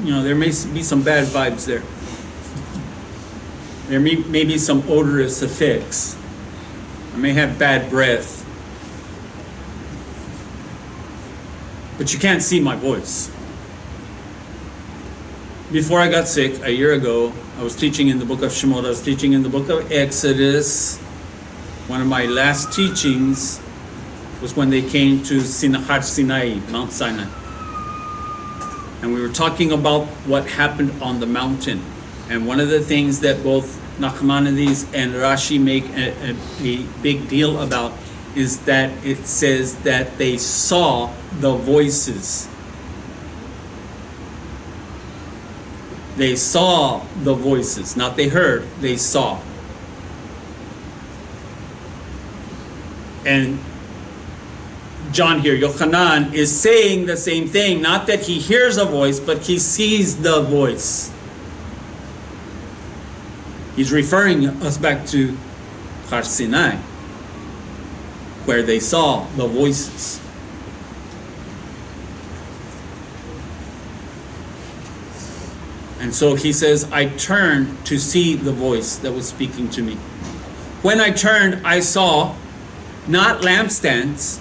there may be some bad vibes there. There may be some odorous effects. I may have bad breath. But you can't see my voice. Before I got sick, a year ago, I was teaching in the book of Shemot. I was teaching in the book of Exodus. One of my last teachings was when they came to Har Sinai, Mount Sinai. And we were talking about what happened on the mountain. And one of the things that both Nachmanides and Rashi make a big deal about is that it says that they saw the voices. They saw the voices, not they heard, they saw. And John here, Yochanan, is saying the same thing. Not that he hears a voice, but he sees the voice. He's referring us back to Har Sinai, where they saw the voices. And so he says, I turned to see the voice that was speaking to me. When I turned, I saw not lampstands,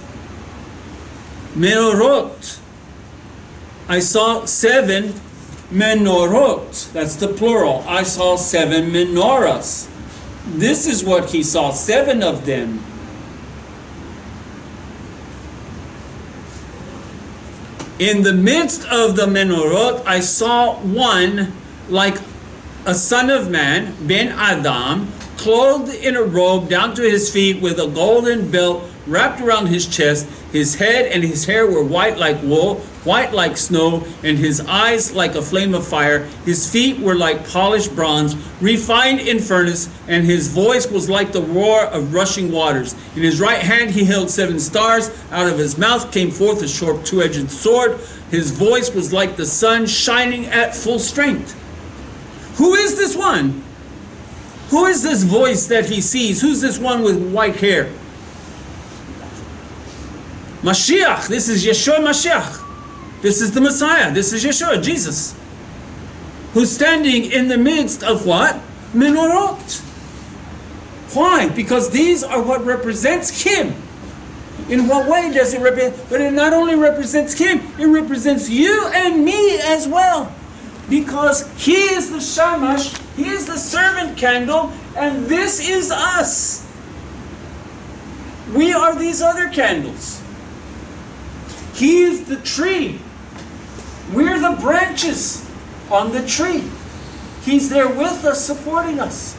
menorot. I saw 7 menorot. That's the plural. I saw 7 menorahs. This is what he saw, 7 of them. In the midst of the menorot, I saw one like a son of man, Ben Adam, clothed in a robe down to his feet with a golden belt wrapped around his chest. His head and his hair were white like wool, white like snow, and his eyes like a flame of fire. His feet were like polished bronze, refined in furnace, and his voice was like the roar of rushing waters. In his right hand he held 7 stars. Out of his mouth came forth a sharp 2-edged sword. His voice was like the sun shining at full strength. Who is this one? Who is this voice that he sees? Who's this one with white hair? Mashiach. This is Yeshua Mashiach. This is the Messiah. This is Yeshua, Jesus. Who's standing in the midst of what? Menorot. Why? Because these are what represents him. In what way does it represent? But it not only represents him, it represents you and me as well. Because he is the shamash, he is the servant candle, and this is us. We are these other candles. He is the tree. We're the branches on the tree. He's there with us, supporting us.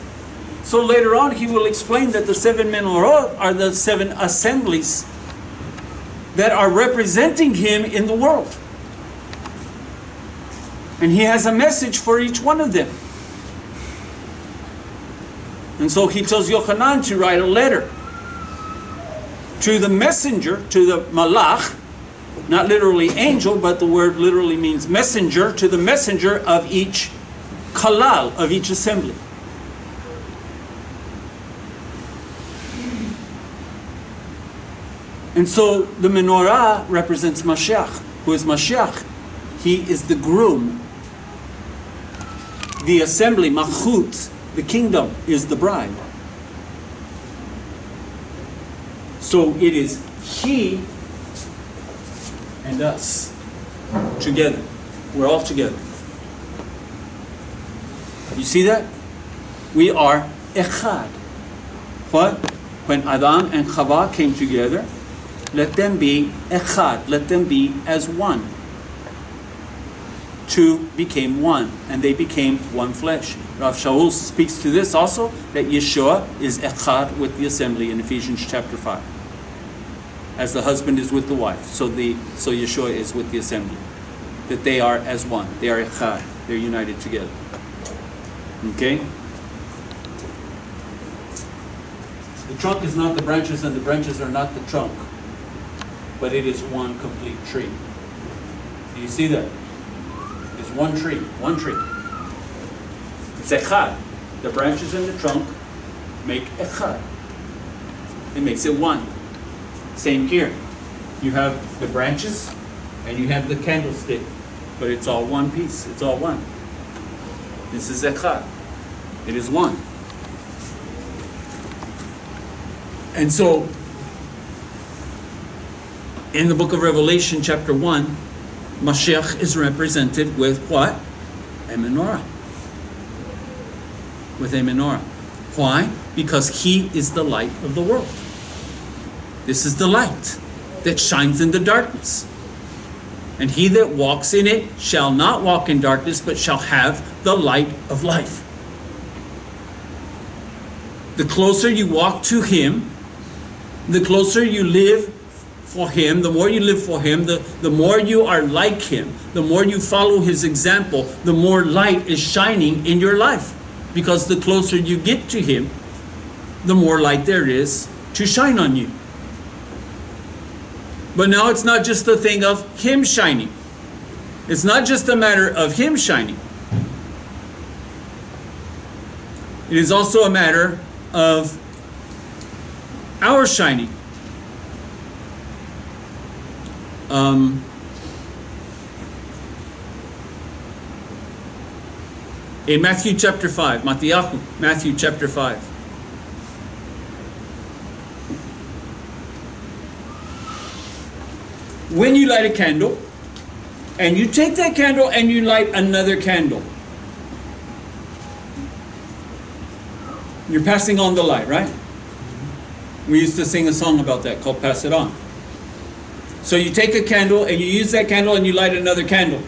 So later on, he will explain that the 7 menorot are the 7 assemblies that are representing him in the world. And he has a message for each one of them. And so he tells Yochanan to write a letter to the messenger, to the malach, not literally angel, but the word literally means messenger, to the messenger of each kalal, of each assembly. And so the menorah represents Mashiach. Who is Mashiach? He is the groom. The assembly, Malchut, the kingdom, is the bride. So it is he and us together. We're all together. You see that? We are echad. What? When Adam and Chava came together, let them be echad. Let them be as one. Two became one, and they became one flesh. Rav Shaul speaks to this also, that Yeshua is echad with the assembly in Ephesians chapter 5. As the husband is with the wife, so Yeshua is with the assembly. That they are as one. They are echad. They're united together. Okay? The trunk is not the branches, and the branches are not the trunk. But it is one complete tree. Do you see that? It's one tree. One tree. It's echad. The branches and the trunk make echad. It makes it one. Same here. You have the branches and you have the candlestick, but it's all one piece. It's all one. This is echad. It is one. And so, in the book of Revelation, chapter 1, Mashiach is represented with what? A menorah. With a menorah. Why? Because he is the light of the world. This is the light that shines in the darkness. And he that walks in it shall not walk in darkness, but shall have the light of life. The closer you walk to him, the closer you live for him, the more you live for him, the more you are like him, the more you follow his example, the more light is shining in your life. Because the closer you get to him, the more light there is to shine on you. But now it's not just the thing of him shining. It's not just a matter of him shining. It is also a matter of our shining. In Matthew chapter 5, Matthew chapter 5. When you light a candle, and you take that candle and you light another candle, you're passing on the light, right? We used to sing a song about that called Pass It On. So you take a candle and you use that candle and you light another candle.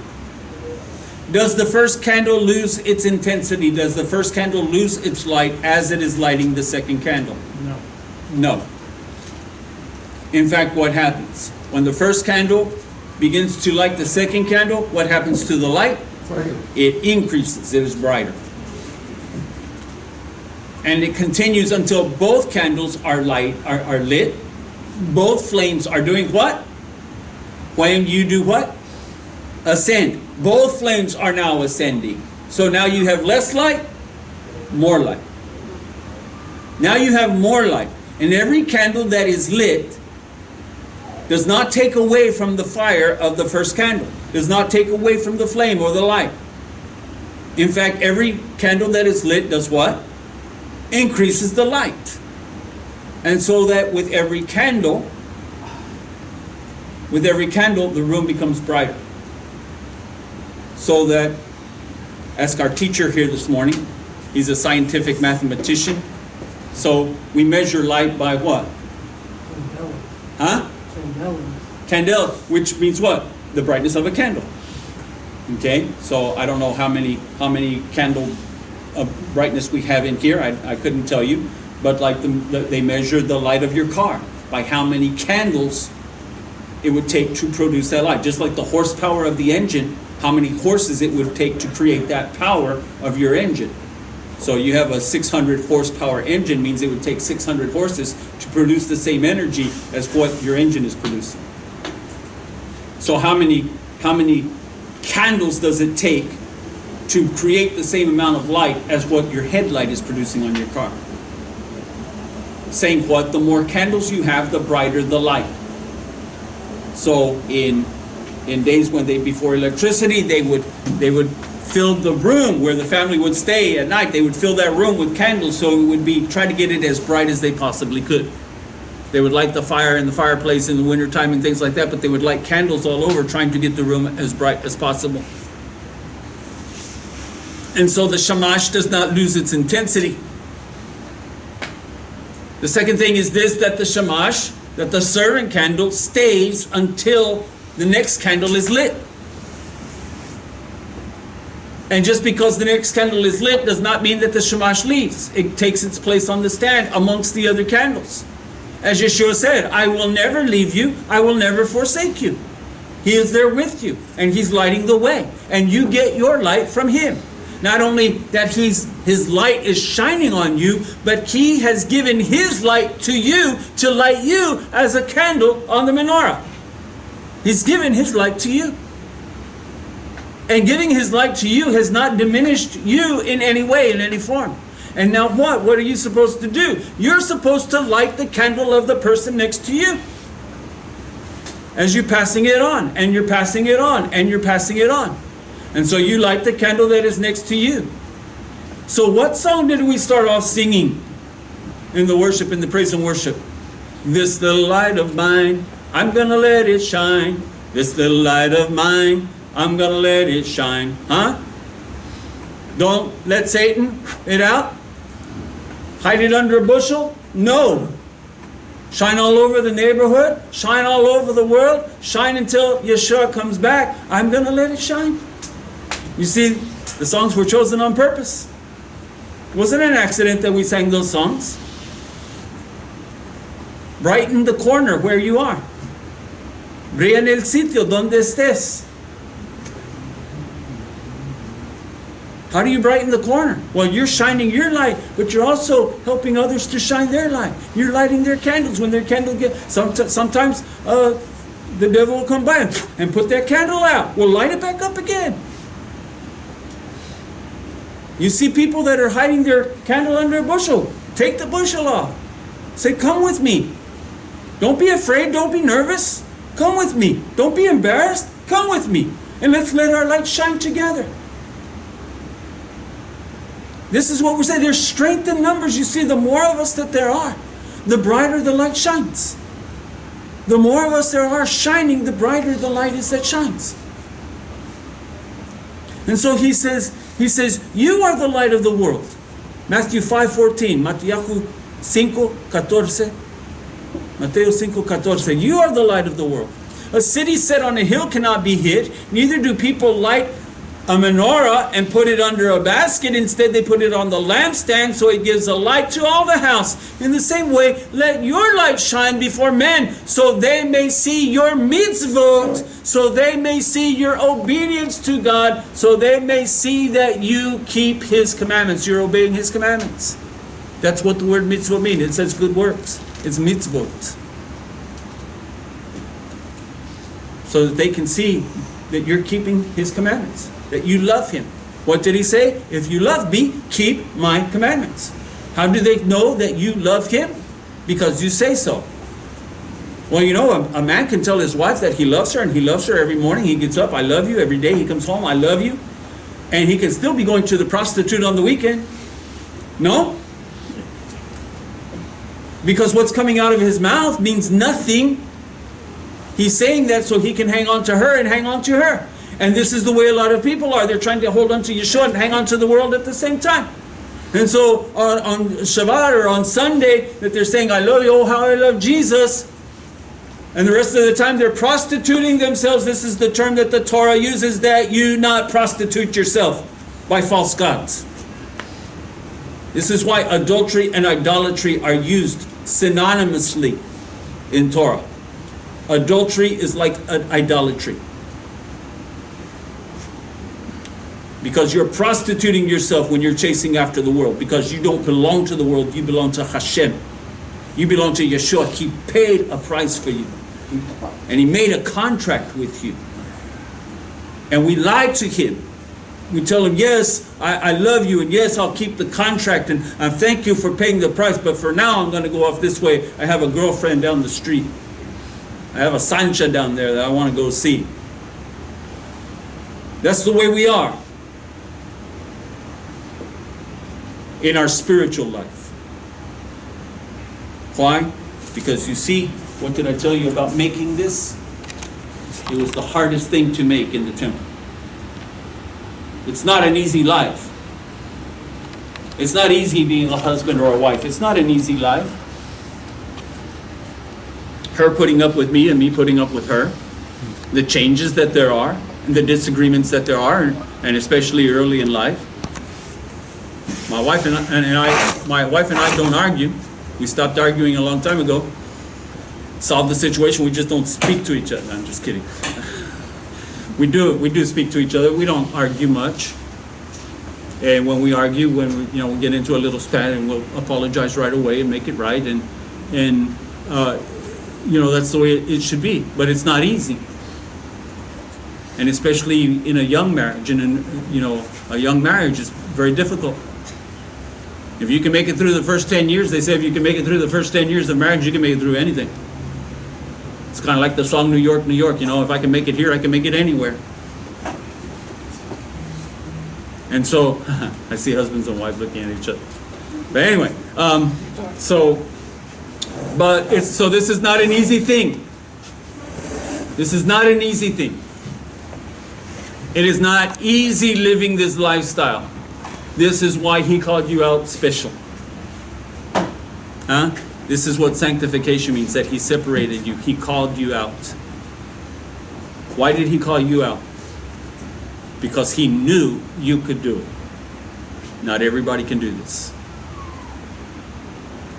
Does the first candle lose its intensity? Does the first candle lose its light as it is lighting the second candle? No. No. In fact, what happens? When the first candle begins to light the second candle, what happens to the light? It increases. It is brighter. And it continues until both candles are lit. Both flames are doing what? When you do what? Ascend. Both flames are now ascending. So now you have less light, more light. Now you have more light. And every candle that is lit does not take away from the fire of the first candle. Does not take away from the flame or the light. In fact, every candle that is lit does what? Increases the light. And so that with every candle, with every candle, the room becomes brighter. So that, ask our teacher here this morning, he's a scientific mathematician. So we measure light by what? Candela. Huh? Candela. Candela, which means what? The brightness of a candle. Okay, so I don't know how many candle brightness we have in here. I couldn't tell you, but like they measure the light of your car by how many candles it would take to produce that light. Just like the horsepower of the engine, how many horses it would take to create that power of your engine. So you have a 600 horsepower engine, means it would take 600 horses to produce the same energy as what your engine is producing. So how many candles does it take to create the same amount of light as what your headlight is producing on your car? Saying what? The more candles you have, the brighter the light. So in days when before electricity, they would fill the room where the family would stay at night. They would fill that room with candles, so it would be try to get it as bright as they possibly could. They would light the fire in the fireplace in the wintertime and things like that, but they would light candles all over trying to get the room as bright as possible. And so the shamash does not lose its intensity. The second thing is this, that the shamash, that the servant candle stays until the next candle is lit. And just because the next candle is lit does not mean that the shamash leaves. It takes its place on the stand amongst the other candles. As Yeshua said, I will never leave you, I will never forsake you. He is there with you, and He's lighting the way. And you get your light from Him. Not only that His light is shining on you, but He has given His light to you to light you as a candle on the menorah. He's given His light to you. And giving His light to you has not diminished you in any way, in any form. And now what? What are you supposed to do? You're supposed to light the candle of the person next to you. As you're passing it on, and you're passing it on, and you're passing it on. And so you light the candle that is next to you. So what song did we start off singing in the worship, in the praise and worship? This little light of mine, I'm gonna let it shine. This little light of mine, I'm gonna let it shine. Huh? Don't let Satan it out. Hide it under a bushel? No. Shine all over the neighborhood. Shine all over the world. Shine until Yeshua comes back. I'm going to let it shine. You see, the songs were chosen on purpose. It wasn't an accident that we sang those songs. Brighten the corner where you are. Brilla en el sitio donde estés. How do you brighten the corner? Well, you're shining your light, but you're also helping others to shine their light. You're lighting their candles. When their candle sometimes the devil will come by and put that candle out. Well, light it back up again. You see people that are hiding their candle under a bushel. Take the bushel off. Say, come with me. Don't be afraid. Don't be nervous. Come with me. Don't be embarrassed. Come with me. And let's let our light shine together. This is what we're saying. There's strength in numbers. You see, the more of us that there are, the brighter the light shines. The more of us there are shining, the brighter the light is that shines. And so he says, you are the light of the world. Matthew 5:14, Matthew 5:14. Matthew 5:14. You are the light of the world. A city set on a hill cannot be hid. Neither do people light a menorah and put it under a basket. Instead, they put it on the lampstand so it gives a light to all the house. In the same way, let your light shine before men so they may see your mitzvot, so they may see your obedience to God, so they may see that you keep His commandments. You're obeying His commandments. That's what the word mitzvah means. It says good works. It's mitzvot. So that they can see that you're keeping His commandments. That you love Him. What did He say? If you love me, keep my commandments. How do they know that you love Him? Because you say so. Well, you know, a man can tell his wife that he loves her, and he loves her every morning. He gets up, I love you. Every day he comes home, I love you. And he can still be going to the prostitute on the weekend. No? Because what's coming out of his mouth means nothing He's saying that so he can hang on to her and hang on to her. And this is the way a lot of people are. They're trying to hold on to Yeshua and hang on to the world at the same time. And so on Shabbat or on Sunday, that they're saying, I love you, oh how I love Jesus. And the rest of the time they're prostituting themselves. This is the term that the Torah uses, that you not prostitute yourself by false gods. This is why adultery and idolatry are used synonymously in Torah. Adultery is like an idolatry. Because you're prostituting yourself when you're chasing after the world. Because you don't belong to the world, you belong to Hashem. You belong to Yeshua. He paid a price for you. And He made a contract with you. And we lie to Him. We tell Him, yes, I love you, and yes, I'll keep the contract, and I thank you for paying the price, but for now I'm going to go off this way. I have a girlfriend down the street. I have a Sancha down there that I want to go see. That's the way we are in our spiritual life. Why? Because you see, what did I tell you about making this? It was the hardest thing to make in the temple. It's not an easy life. It's not easy being a husband or a wife. It's not an easy life. Her putting up with me and me putting up with her. The changes that there are, and the disagreements that there are, and especially early in life. My wife and I don't argue. We stopped arguing a long time ago. Solved the situation. We just don't speak to each other. I'm just kidding. We do speak to each other. We don't argue much. And when we argue, when we get into a little spat, and we'll apologize right away and make it right, and that's the way it should be. But it's not easy. And especially in a young marriage, and a young marriage is very difficult. If you can make it through the first 10 years, they say if you can make it through the first 10 years of marriage, you can make it through anything. It's kind of like the song New York, New York. If I can make it here, I can make it anywhere. And so, I see husbands and wives looking at each other. But anyway, this is not an easy thing. This is not an easy thing. It is not easy living this lifestyle. This is why He called you out special. This is what sanctification means, that He separated you. He called you out. Why did He call you out? Because He knew you could do it. Not everybody can do this.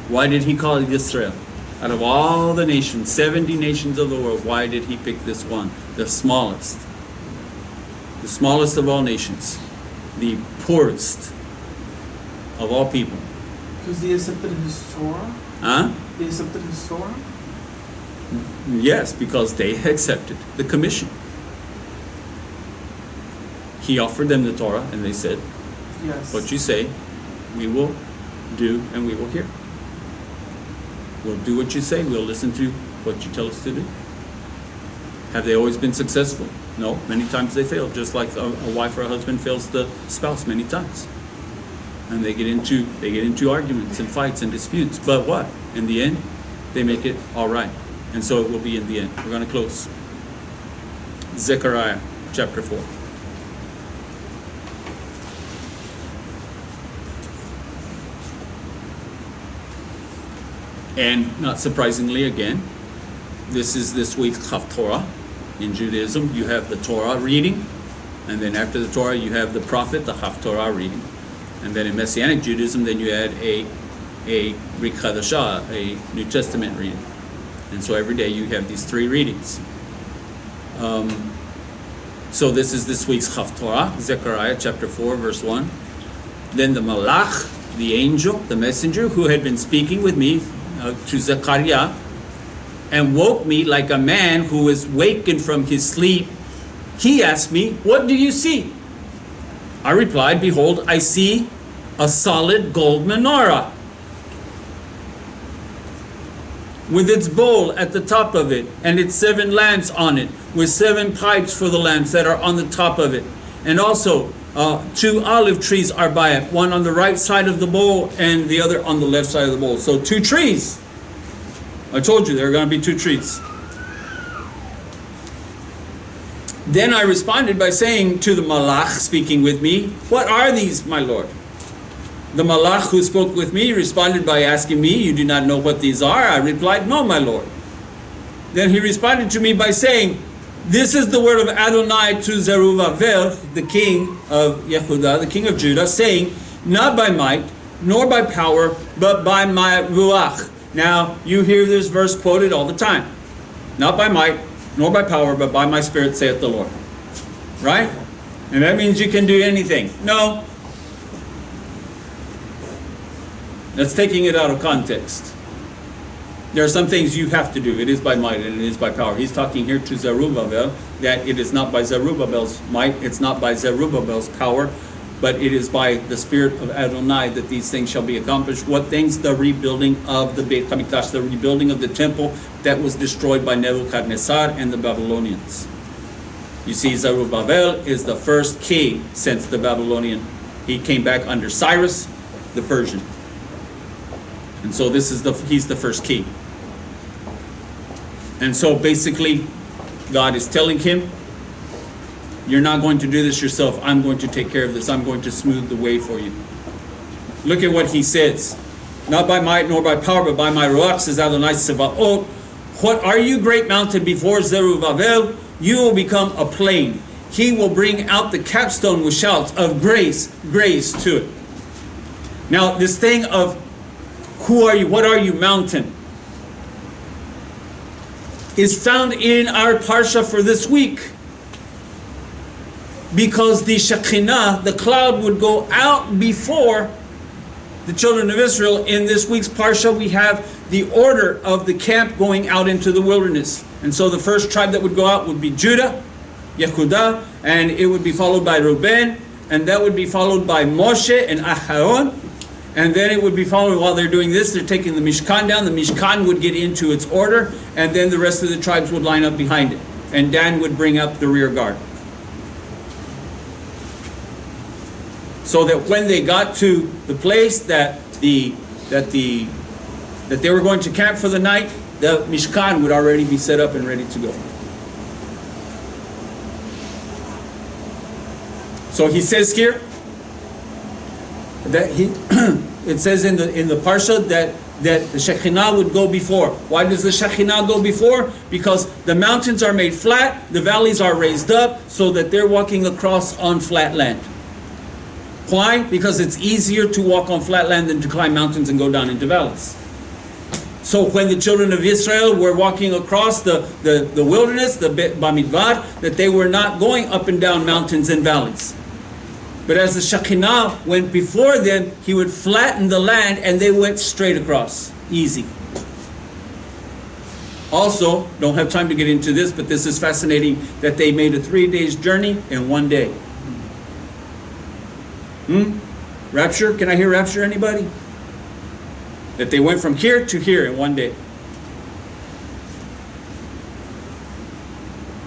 Why did He call Israel? Out of all the nations, 70 nations of the world, why did He pick this one? The smallest. The smallest of all nations. The poorest of all people. Because He accepted His Torah? They accepted His Torah? Yes, because they accepted the commission. He offered them the Torah, and they said, yes. What you say, we will do, and we will hear. We'll do what you say. We'll listen to what you tell us to do. Have they always been successful? No, many times they fail, just like a wife or a husband fails the spouse many times. And they get into arguments and fights and disputes. But what? In the end, they make it all right. And so it will be in the end. We're going to close. Zechariah chapter 4. And not surprisingly, again, this is this week's Haftorah. In Judaism, you have the Torah reading, and then after the Torah, you have the prophet, the Haftorah reading. And then in Messianic Judaism, then you add a Brit Chadashah, a New Testament reading. And so every day you have these three readings. So this is this week's Haftorah, Zechariah chapter 4, verse 1. Then the Malach, the angel, the messenger, who had been speaking with me to Zechariah, and woke me like a man who is wakened from his sleep, he asked me, what do you see? I replied, behold, I see a solid gold menorah with its bowl at the top of it, and its 7 lamps on it, with 7 pipes for the lamps that are on the top of it. And also 2 olive trees are by it, one on the right side of the bowl and the other on the left side of the bowl. So 2 trees. I told you there are going to be 2 trees. Then I responded by saying to the malach speaking with me, what are these, my Lord? The malach who spoke with me responded by asking me, you do not know what these are? I replied, no, my Lord. Then he responded to me by saying, this is the word of Adonai to Zerubbabel, the king of Yehudah, the king of Judah, saying, not by might, nor by power, but by my ruach. Now, you hear this verse quoted all the time. Not by might, nor by power, but by my spirit, saith the Lord. Right? And that means you can do anything. No. That's taking it out of context. There are some things you have to do. It is by might and it is by power. He's talking here to Zerubbabel that it is not by Zerubbabel's might, it's not by Zerubbabel's power, but it is by the spirit of Adonai that these things shall be accomplished. What things? The rebuilding of the Beit HaMikdash, the rebuilding of the temple that was destroyed by Nebuchadnezzar and the Babylonians. You see, Zerubbabel is the first king since the Babylonian. He came back under Cyrus, the Persian. And so he's the first king. And so basically, God is telling him, you're not going to do this yourself. I'm going to take care of this. I'm going to smooth the way for you. Look at what he says. Not by might nor by power, but by my ruach, says Adonai Tsevaot. What are you, great mountain, before Zerubbabel? You will become a plain. He will bring out the capstone with shouts of grace, grace to it. Now, this thing of who are you, what are you, mountain, is found in our parsha for this week. Because the Shekinah, the cloud, would go out before the children of Israel. In this week's parsha, we have the order of the camp going out into the wilderness. And so the first tribe that would go out would be Judah, Yehudah, and it would be followed by Reuben, and that would be followed by Moshe and Aharon. And then it would be followed, while they're doing this, they're taking the Mishkan down. The Mishkan would get into its order, and then the rest of the tribes would line up behind it. And Dan would bring up the rear guard. So that when they got to the place that they were going to camp for the night, the Mishkan would already be set up and ready to go. So he says here that it says in the parsha that the Shekinah would go before. Why does the Shekinah go before? Because the mountains are made flat, the valleys are raised up, so that they're walking across on flat land. Why? Because it's easier to walk on flat land than to climb mountains and go down into valleys. So when the children of Israel were walking across the wilderness, the Bamidbar, that they were not going up and down mountains and valleys. But as the Shekinah went before them, he would flatten the land and they went straight across. Easy. Also, don't have time to get into this, but this is fascinating, that they made a 3 days journey in 1 day. Rapture? Can I hear rapture, anybody? That they went from here to here in 1 day.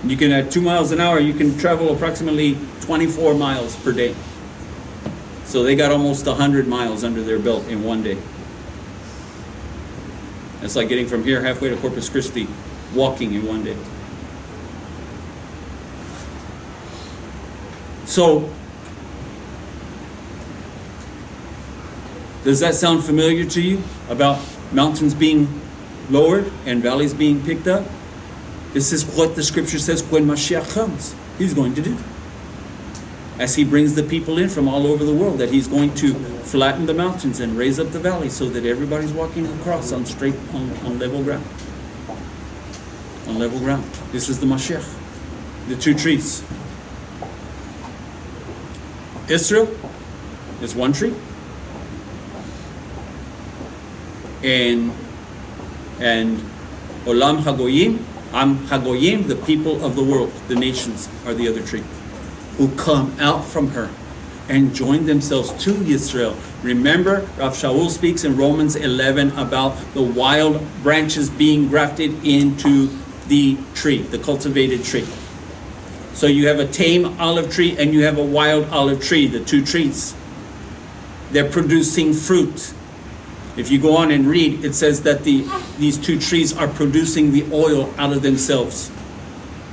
You can, at 2 miles an hour, you can travel approximately 24 miles per day. So they got almost 100 miles under their belt in 1 day. It's like getting from here halfway to Corpus Christi, walking in 1 day. So, does that sound familiar to you, about mountains being lowered and valleys being picked up? This is what the scripture says when Mashiach comes, he's going to do. As he brings the people in from all over the world, that he's going to flatten the mountains and raise up the valleys so that everybody's walking across on level ground. On level ground. This is the Mashiach. The two trees. Israel is one tree. And Olam Hagoyim, Am Hagoyim, the people of the world, the nations, are the other tree, who come out from her and join themselves to Israel. Remember, Rav Shaul speaks in Romans 11 about the wild branches being grafted into the tree, the cultivated tree. So you have a tame olive tree and you have a wild olive tree, the two trees. They're producing fruit. If you go on and read, it says that these two trees are producing the oil out of themselves.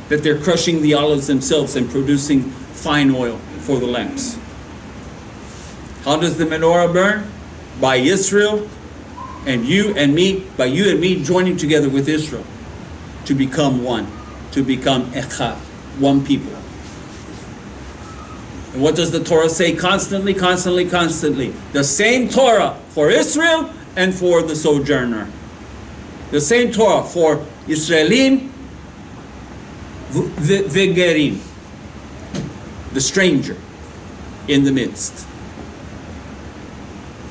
that they're crushing the olives themselves and producing fine oil for the lamps. How does the menorah burn? By Israel and you and me, by you and me joining together with Israel to become one, to become echad, one people. And what does the Torah say constantly, constantly, constantly? The same Torah for Israel and for the sojourner. The same Torah for Israelim, Vegerim, the stranger in the midst.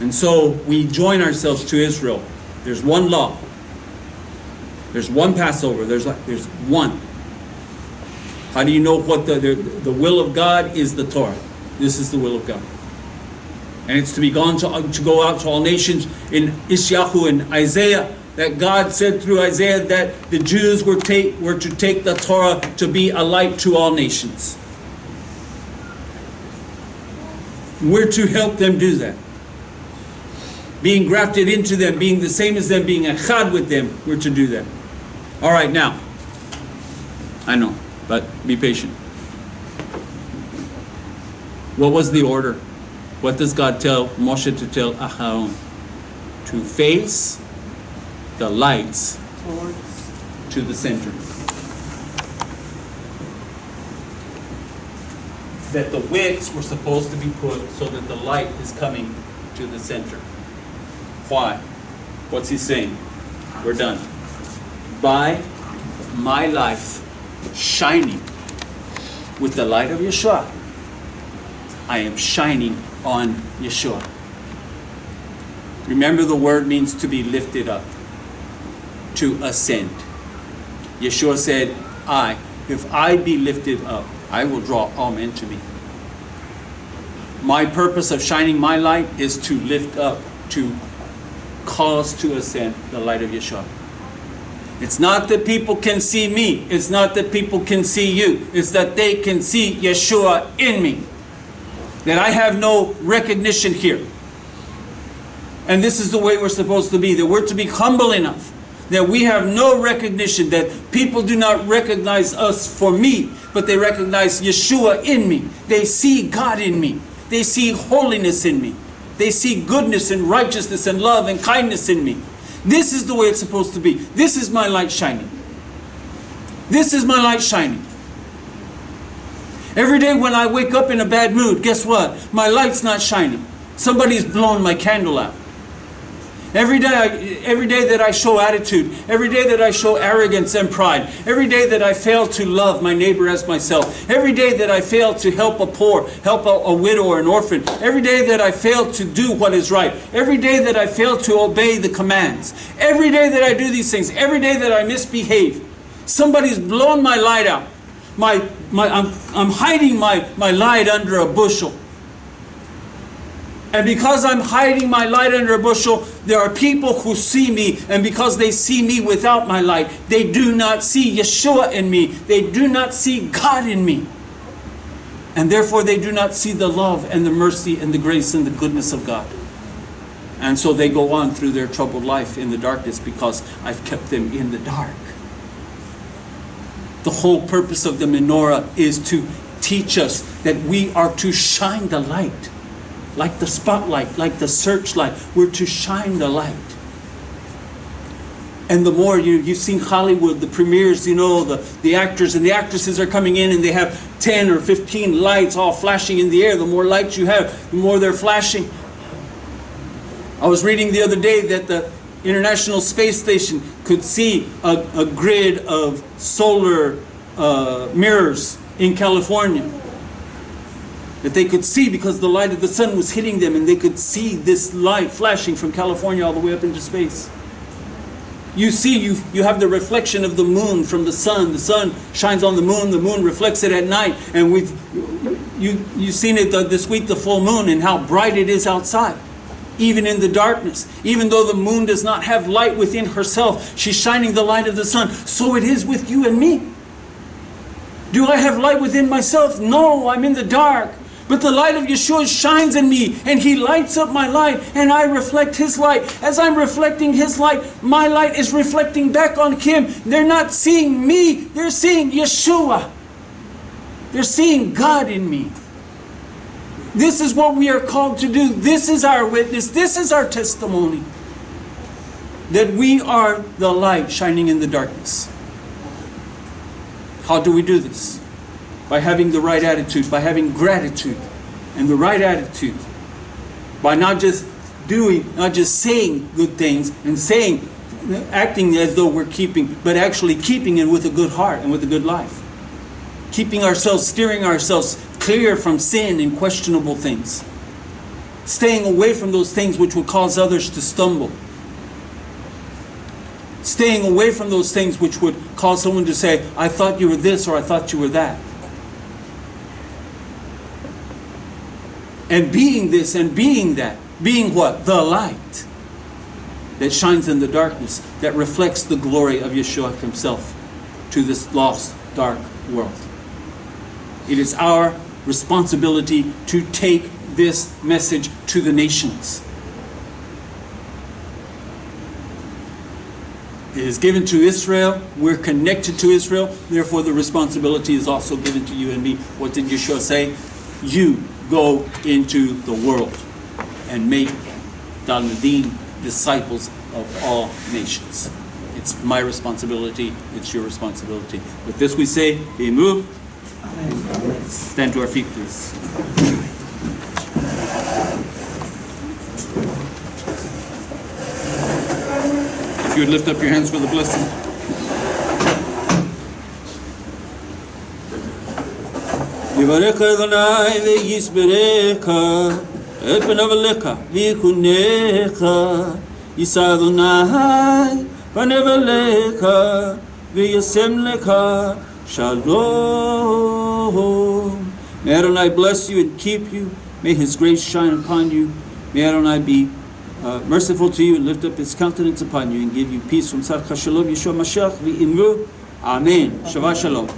And so we join ourselves to Israel. There's one law. There's one Passover. There's one. How do you know what the will of God is? The Torah. This is the will of God. And it's to be gone to go out to all nations. In Ishayahu and Isaiah, that God said through Isaiah that the Jews were to take the Torah to be a light to all nations. We're to help them do that. Being grafted into them, being the same as them, being echad with them, we're to do that. All right, now, I know, but be patient. What was the order? What does God tell Moshe to tell Aharon? To face the lights to the center. That the wicks were supposed to be put so that the light is coming to the center. Why? What's he saying? We're done. By my life shining with the light of Yeshua, I am shining on Yeshua. Remember, the word means to be lifted up, to ascend. Yeshua said, if I be lifted up, I will draw all men to me. My purpose of shining my light is to lift up, to cause to ascend the light of Yeshua. It's not that people can see me. It's not that people can see you. It's that they can see Yeshua in me. That I have no recognition here. And this is the way we're supposed to be. That we're to be humble enough that we have no recognition, that people do not recognize us for me, but they recognize Yeshua in me. They see God in me. They see holiness in me. They see goodness and righteousness and love and kindness in me. This is the way it's supposed to be. This is my light shining. This is my light shining. Every day when I wake up in a bad mood, guess what? My light's not shining. Somebody's blown my candle out. Every day that I show attitude, every day that I show arrogance and pride, every day that I fail to love my neighbor as myself, every day that I fail to help a poor, help a widow or an orphan, every day that I fail to do what is right, every day that I fail to obey the commands, every day that I do these things, every day that I misbehave, somebody's blown my light out. I'm hiding my light under a bushel. And because I'm hiding my light under a bushel, there are people who see me, and because they see me without my light, they do not see Yeshua in me. They do not see God in me. And therefore they do not see the love and the mercy and the grace and the goodness of God. And so they go on through their troubled life in the darkness because I've kept them in the dark. The whole purpose of the menorah is to teach us that we are to shine the light. Like the spotlight, like the searchlight. We're to shine the light. And the more you've seen Hollywood, the premieres, the actors and the actresses are coming in and they have 10 or 15 lights all flashing in the air. The more lights you have, the more they're flashing. I was reading the other day that the International Space Station could see a grid of solar mirrors in California. That they could see because the light of the sun was hitting them, and they could see this light flashing from California all the way up into space. You see, you have the reflection of the moon from the sun shines on the moon reflects it at night, and you've seen it this week, the full moon, and how bright it is outside. Even in the darkness, even though the moon does not have light within herself, she's shining the light of the sun. So it is with you and me. Do I have light within myself? No, I'm in the dark. But the light of Yeshua shines in me, and He lights up my light, and I reflect His light. As I'm reflecting His light, my light is reflecting back on Him. They're not seeing me, they're seeing Yeshua. They're seeing God in me. This is what we are called to do. This is our witness. This is our testimony. That we are the light shining in the darkness. How do we do this? By having the right attitude, by having gratitude and the right attitude. By not just saying good things and acting as though we're keeping, but actually keeping it with a good heart and with a good life. Keeping ourselves, steering ourselves clear from sin and questionable things. Staying away from those things which would cause others to stumble. Staying away from those things which would cause someone to say, I thought you were this or I thought you were that. And being this and being that. Being what? The light that shines in the darkness, that reflects the glory of Yeshua Himself to this lost, dark world. It is our responsibility to take this message to the nations. It is given to Israel. We're connected to Israel. Therefore, the responsibility is also given to you and me. What did Yeshua say? You go into the world and make Talmidim, disciples of all nations. It's my responsibility. It's your responsibility. With this we say, be moved. Stand to our feet, please. If you would lift up your hands for the blessing. Yivarech Adonai ve'yisberecha et panav alecha v'yikunecha Yisa Adonai panav alecha v'yasem lecha Shalom. May Adonai bless you and keep you. May His grace shine upon you. May Adonai be merciful to you and lift up His countenance upon you and give you peace from Sarcha Shalom Yeshua Mashiach v'imru. Amen. Shabbat Shalom.